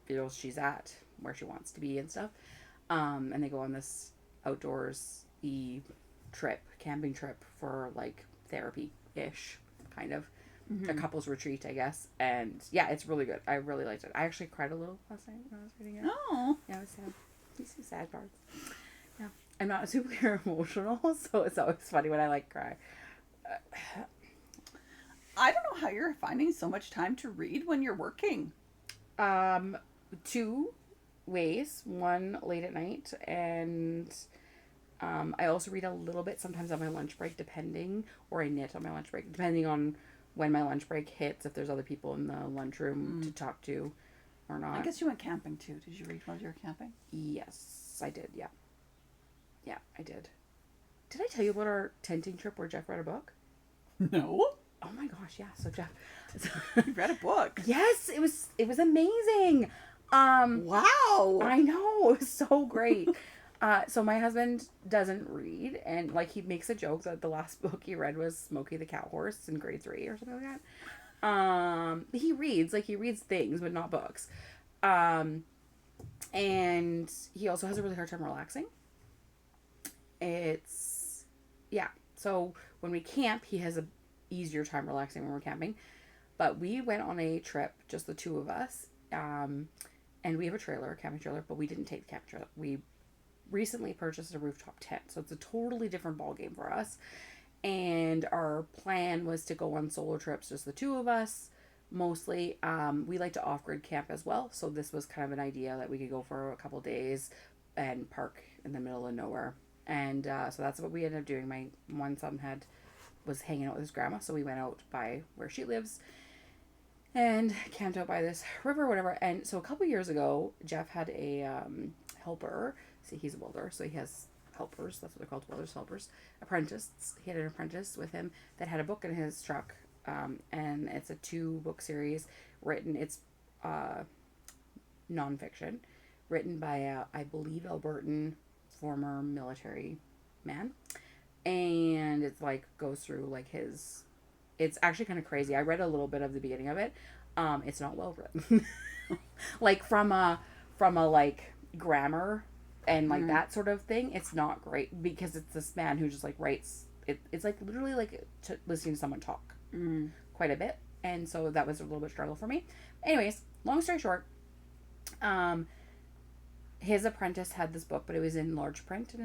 feels she's at, where she wants to be and stuff. And they go on this outdoorsy camping trip for like therapy-ish, kind of. A couple's retreat, I guess. And yeah, it's really good. I really liked it. I actually cried a little last night when I was reading it. Oh. Yeah, it was sad. You see sad parts. Yeah. I'm not super emotional, so it's always funny when I like cry. I don't know how you're finding so much time to read when you're working. 2 ways. One, late at night, and I also read a little bit sometimes on my lunch break, or I knit on my lunch break, depending on when my lunch break hits, if there's other people in the lunchroom to talk to or not. I guess you went camping too. Did you read while you were camping? Yes, I did, yeah. Yeah, I did. Did I tell you about our tenting trip where Jeff read a book? No. Oh my gosh, yeah. So Jeff... You read a book? Yes, it was amazing. Wow. I know, it was so great. So my husband doesn't read, and like he makes a joke that the last book he read was Smokey the Cow Horse in grade 3 or something like that. He reads things, but not books. And he also has a really hard time relaxing. So when we camp, he has a easier time relaxing when we're camping. But we went on a trip, just the 2 of us, and we have a camping trailer, but we didn't take the camping trailer. We recently purchased a rooftop tent, so it's a totally different ball game for us. And our plan was to go on solo trips, just the 2 of us, mostly. We like to off-grid camp as well, so this was kind of an idea that we could go for a couple days and park in the middle of nowhere. And so that's what we ended up doing. My one son had was hanging out with his grandma, so we went out by where she lives and camped out by this river or whatever. And so a couple years ago, Jeff had a helper. See, he's a welder, so he has helpers. That's what they're called, welders, helpers. Apprentice. He had an apprentice with him that had a book in his truck, and it's a 2-book series written. It's nonfiction, written by I believe Albertan former military man, and it's like goes through like his. It's actually kind of crazy. I read a little bit of the beginning of it. It's not well written, like from a like grammar and like that sort of thing. It's not great because it's this man who just like writes. It's like literally like listening to someone talk quite a bit, and so that was a little bit struggle for me. Anyways, long story short, his apprentice had this book, but it was in large print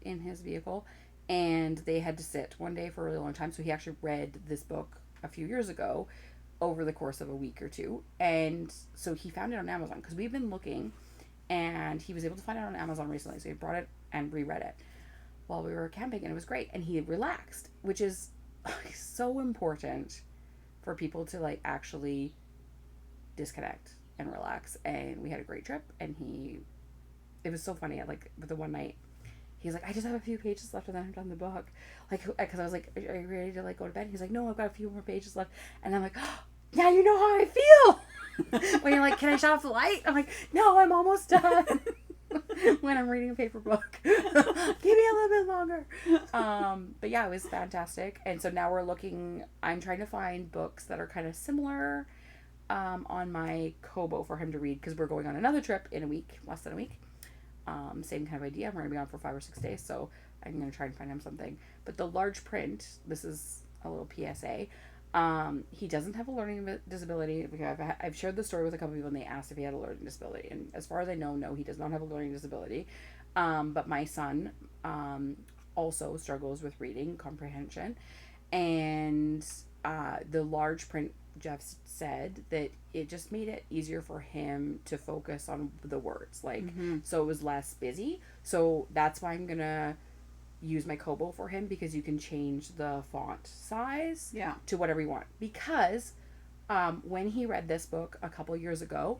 in his vehicle. And they had to sit one day for a really long time. So he actually read this book a few years ago over the course of a week or two. And so he found it on Amazon because we've been looking, and he was able to find it on Amazon recently. So he brought it and reread it while we were camping, and it was great. And he relaxed, which is so important for people to like actually disconnect and relax. And we had a great trip, and it was so funny. Like the one night, he's like, I just have a few pages left and then I'm done the book. Like, because I was like, are you ready to like go to bed? He's like, no, I've got a few more pages left. And I'm like, oh, yeah, you know how I feel. When you're like, can I shut off the light? I'm like, no, I'm almost done. When I'm reading a paper book. Give me a little bit longer. But yeah, it was fantastic. And so now I'm trying to find books that are kind of similar on my Kobo for him to read, because we're going on another trip in a week, less than a week. Same kind of idea. We're going to be on for 5 or 6 days, so I'm going to try and find him something. But the large print, this is a little PSA, he doesn't have a learning disability. I've shared the story with a couple people, and they asked if he had a learning disability. And as far as I know, no, he does not have a learning disability. But my son also struggles with reading comprehension. And the large print, Jeff said that it just made it easier for him to focus on the words, like so it was less busy. So that's why I'm gonna use my Kobo for him, because you can change the font size to whatever you want. Because when he read this book a couple years ago,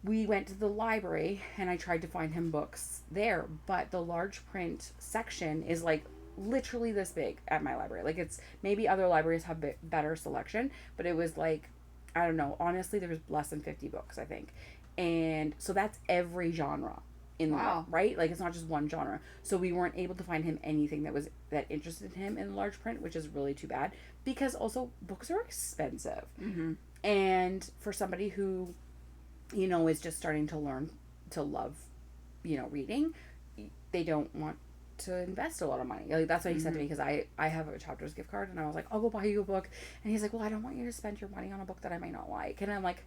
we went to the library and I tried to find him books there, but the large print section is like literally this big at my library. Like, it's maybe other libraries have better selection, but it was like, I don't know, honestly, there was less than 50 books, I think. And so that's every genre in the book, right? Like, it's not just one genre. So we weren't able to find him anything that interested him in large print, which is really too bad, because also books are expensive. And for somebody who, you know, is just starting to learn to love, you know, reading, they don't want to invest a lot of money. Like, that's what he said to me, because I have a Chapters gift card, and I was like, I'll go buy you a book. And he's like, well, I don't want you to spend your money on a book that I might not like. And I'm like,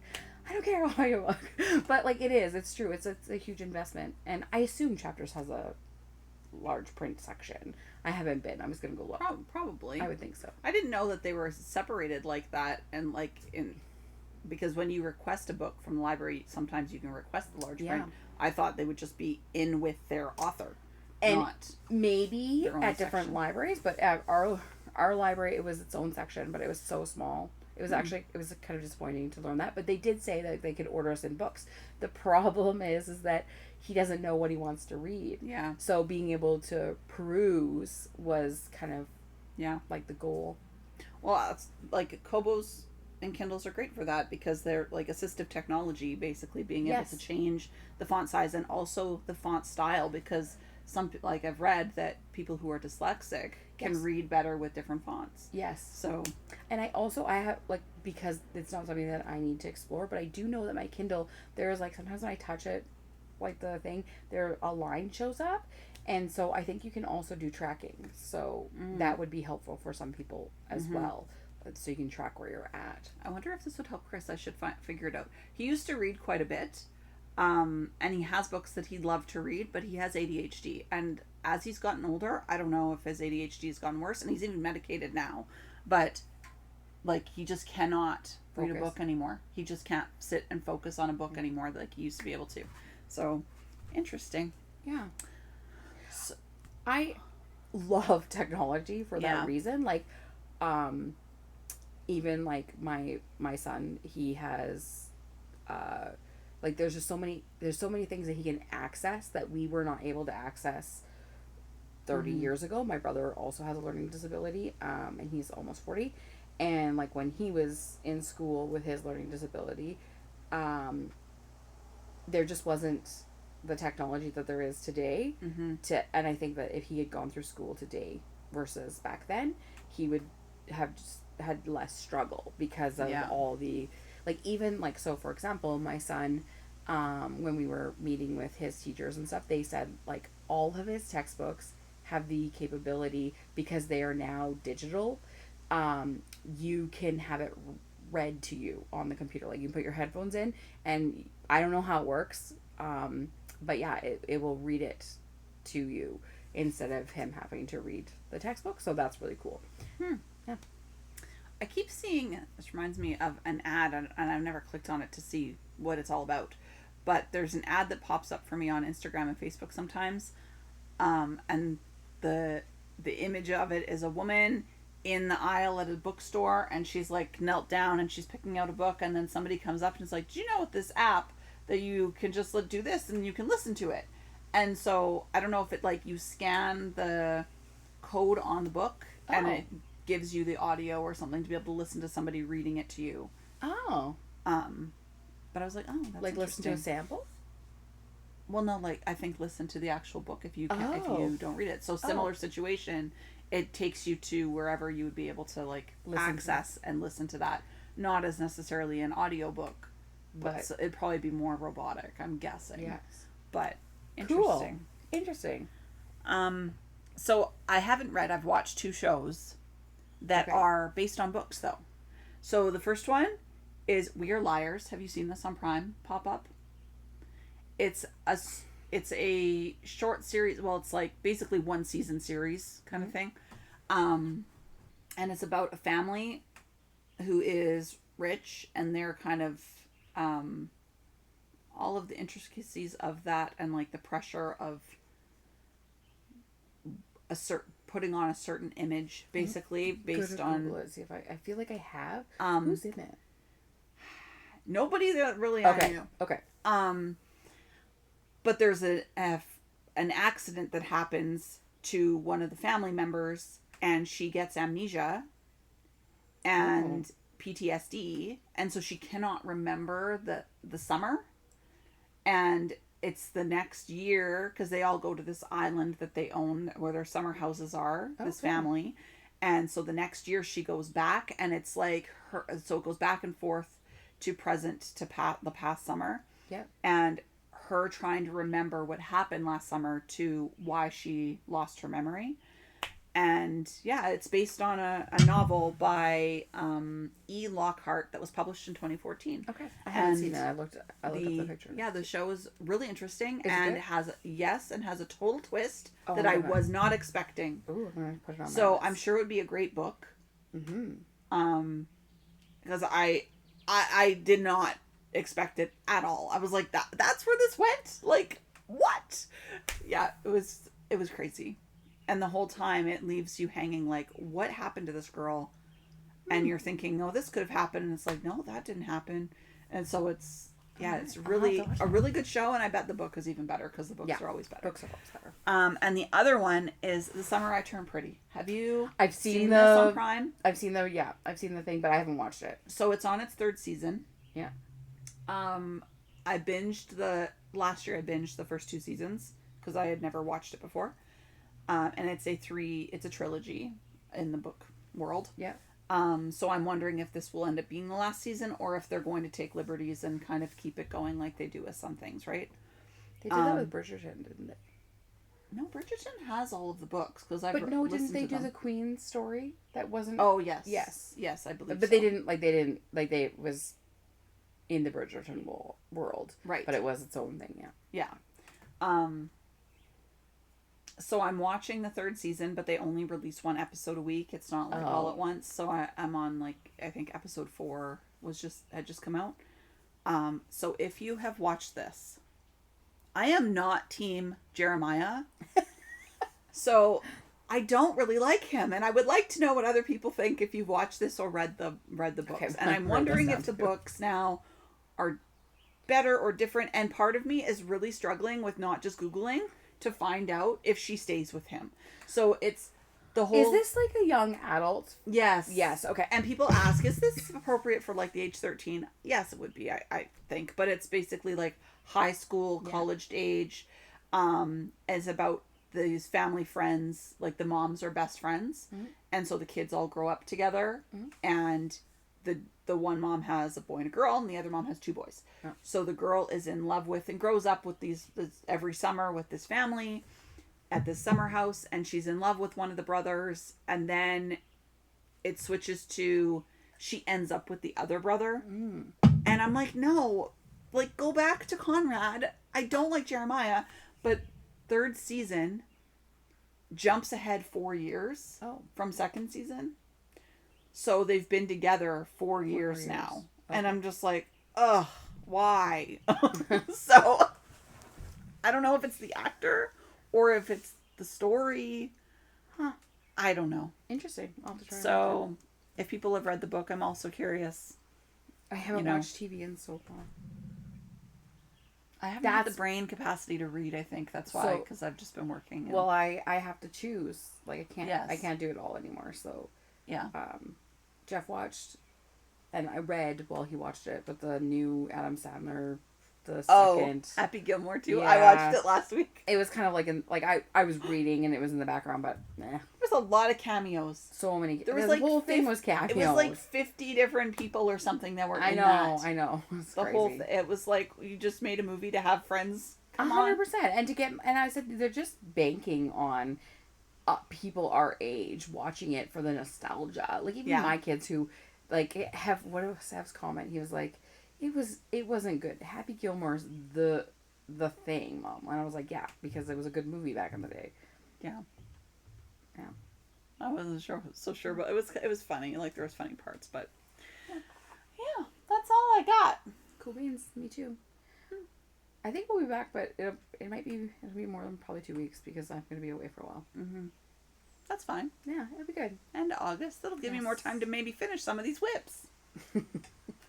I don't care, I'll buy you a book. But like, it's true. It's a huge investment. And I assume Chapters has a large print section. I haven't been. I'm just gonna go look. Probably. I would think so. I didn't know that they were separated like that, and like because when you request a book from the library, sometimes you can request the large print. I thought they would just be in with their author. And not maybe at different libraries, but at our library, it was its own section, but it was so small. It was actually, it was kind of disappointing to learn that, but they did say that they could order us in books. The problem is that he doesn't know what he wants to read. Yeah. So being able to peruse was kind of, like the goal. Well, it's like Kobos and Kindles are great for that, because they're like assistive technology, basically being able to change the font size and also the font style, because like I've read that people who are dyslexic can read better with different fonts. Yes. So, and I have, like, because it's not something that I need to explore, but I do know that my Kindle, there's like, sometimes when I touch it, like the thing, a line shows up. And so I think you can also do tracking. So that would be helpful for some people as well. So you can track where you're at. I wonder if this would help Chris. I should figure it out. He used to read quite a bit. And he has books that he'd love to read, but he has ADHD. And as he's gotten older, I don't know if his ADHD has gotten worse, and he's even medicated now. But, like, he just cannot read a book anymore. He just can't sit and focus on a book anymore like he used to be able to. So, interesting. Yeah. So, I love technology for that reason. Like, even like my son, he has like there's so many things that he can access that we were not able to access 30 years ago. My brother also has a learning disability, and he's almost 40. And like when he was in school with his learning disability, there just wasn't the technology that there is today. And I think that if he had gone through school today versus back then, he would have just had less struggle because of all the, like, even like, so for example, my son, when we were meeting with his teachers and stuff, they said like all of his textbooks have the capability, because they are now digital, you can have it read to you on the computer. Like you can put your headphones in, and I don't know how it works, but yeah, it will read it to you instead of him having to read the textbook. So that's really cool. Yeah. I keep seeing, this reminds me of an ad, and I've never clicked on it to see what it's all about, but there's an ad that pops up for me on Instagram and Facebook sometimes, and the image of it is a woman in the aisle at a bookstore, and she's like knelt down and she's picking out a book, and then somebody comes up and is like, do you know with this app that you can just do this and you can listen to it? And so I don't know if it, like, you scan the code on the book and it gives you the audio or something to be able to listen to somebody reading it to you. But I was like, oh, that's like listen to a sample. Well, no, like, I think listen to the actual book if you can, if you don't read it. So similar situation, it takes you to wherever you would be able to, like, access and listen to that. Not as necessarily an audiobook, but it'd probably be more robotic, I'm guessing. Yes. But interesting. Cool. Interesting. So I haven't read, I've watched 2 shows that are based on books, though. So the first one is We Are Liars. Have you seen this on Prime pop up? It's a short series. Well, it's like basically 1 season series kind of thing. And it's about a family who is rich, and they're kind of, all of the intricacies of that, and like the pressure of putting on a certain image, basically based on. Google it, see if I feel like I have. Who's in it? Nobody that really I knew. Okay. But there's an accident that happens to one of the family members, and she gets amnesia and PTSD, and so she cannot remember the summer. And it's the next year, because they all go to this island that they own where their summer houses are, this family. And so the next year she goes back, and it's like so it goes back and forth to present to the past summer. Yeah. And her trying to remember what happened last summer to why she lost her memory. And yeah, it's based on a novel by E. Lockhart that was published in 2014. Okay. I haven't seen it. I looked up the pictures. Yeah, the show is really interesting, and has a total twist that I was not expecting. Ooh, I'm gonna put it on. So I'm sure it would be a great book. Because I did not expect it at all. I was like, that's where this went? Like, what? Yeah, it was crazy. And the whole time it leaves you hanging like, what happened to this girl? And you're thinking, oh, this could have happened. And it's like, no, that didn't happen. And so it's really a really good show. And I bet the book is even better, because the books are always better. Books are always better. And the other one is The Summer I Turned Pretty. Have you seen this on Prime? I've seen the thing, but I haven't watched it. So it's on its 3rd season. Yeah. I binged last year I binged the first 2 seasons because I had never watched it before. And it's a trilogy in the book world. Yeah. So I'm wondering if this will end up being the last season, or if they're going to take liberties and kind of keep it going like they do with some things, right? They did that with Bridgerton, didn't they? No, Bridgerton has all of the books, because didn't they do the Queen's story? That wasn't. Oh yes, I believe. But they didn't they was in the Bridgerton world, right? But it was its own thing, yeah. So I'm watching the 3rd season, but they only release 1 episode a week. It's not like all at once. So I'm on, like, I think episode 4 had just come out. So if you have watched this, I am not team Jeremiah. So I don't really like him, and I would like to know what other people think if you've watched this or read the books. Okay, and I'm wondering if the books now are better or different. And part of me is really struggling with not just Googling to find out if she stays with him. So it's the whole. Is this like a young adult? Yes. Yes. Okay. And people ask, is this appropriate for like the age 13? Yes, it would be. I think, but it's basically like high school, college age. Is about these family friends, like the moms are best friends, and so the kids all grow up together, and the one mom has a boy and a girl, and the other mom has two boys. So the girl is in love with and grows up with this every summer with this family at this summer house, and she's in love with one of the brothers, and then it switches to she ends up with the other brother, and I'm like, no, like go back to Conrad. I don't like Jeremiah, but third season jumps ahead 4 years from second season. So they've been together 4 years now. Okay. And I'm just like, ugh, why? So I don't know if it's the actor or if it's the story. I don't know. Interesting. I'll have to try. So if people have read the book, I'm also curious. I haven't watched TV in so long. I haven't had the brain capacity to read, I think. That's why, because I've just been working. And... Well, I have to choose. Like, I can't do it all anymore. So, yeah. Jeff watched, and I read while he watched it, but the new Adam Sandler, the second. Happy Gilmore too. Yeah. I watched it last week. It was kind of like I was reading and it was in the background, but There's a lot of cameos. So many. There was the whole thing was cameos. It was like 50 different people or something that were in that. I know. It's the crazy. whole it was like you just made a movie to have friends. 100%. And I said they're just banking on people our age watching it for the nostalgia. Like even my kids who like have what was Sav's comment? He was like, it wasn't good. Happy Gilmore's the thing, Mom. And I was like, yeah, because it was a good movie back in the day. Yeah. I wasn't so sure, but it was funny. Like there was funny parts, but yeah, that's all I got. Cool beans. Me too. I think we'll be back, but it'll be more than probably 2 weeks because I'm going to be away for a while. Mm-hmm. That's fine. Yeah, it'll be good. End of August. That'll give me more time to maybe finish some of these whips.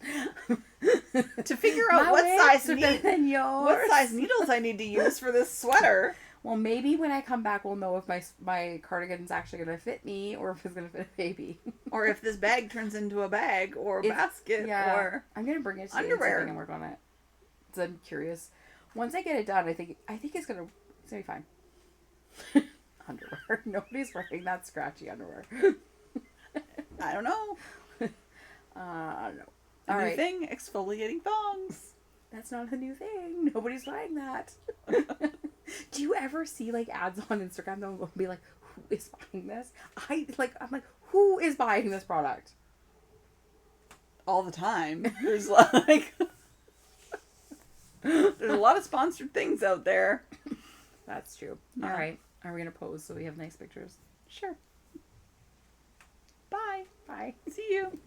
To figure out what size needles I need to use for this sweater. Well, maybe when I come back, we'll know if my cardigan's actually going to fit me or if it's going to fit a baby. Or if this bag turns into a bag or a basket or I'm going to bring it to underwear you and work on it. So I'm curious. Once I get it done, I think it's going to be fine. Underwear. Nobody's wearing that scratchy underwear. I don't know. I don't know. All right. New thing, exfoliating thongs. That's not a new thing. Nobody's buying that. Do you ever see like ads on Instagram that will be like, who is buying this? I'm like, who is buying this product? All the time. There's like there's a lot of sponsored things out there. That's true. Yeah. All right. Are we going to pose so we have nice pictures? Sure. Bye. Bye. See you.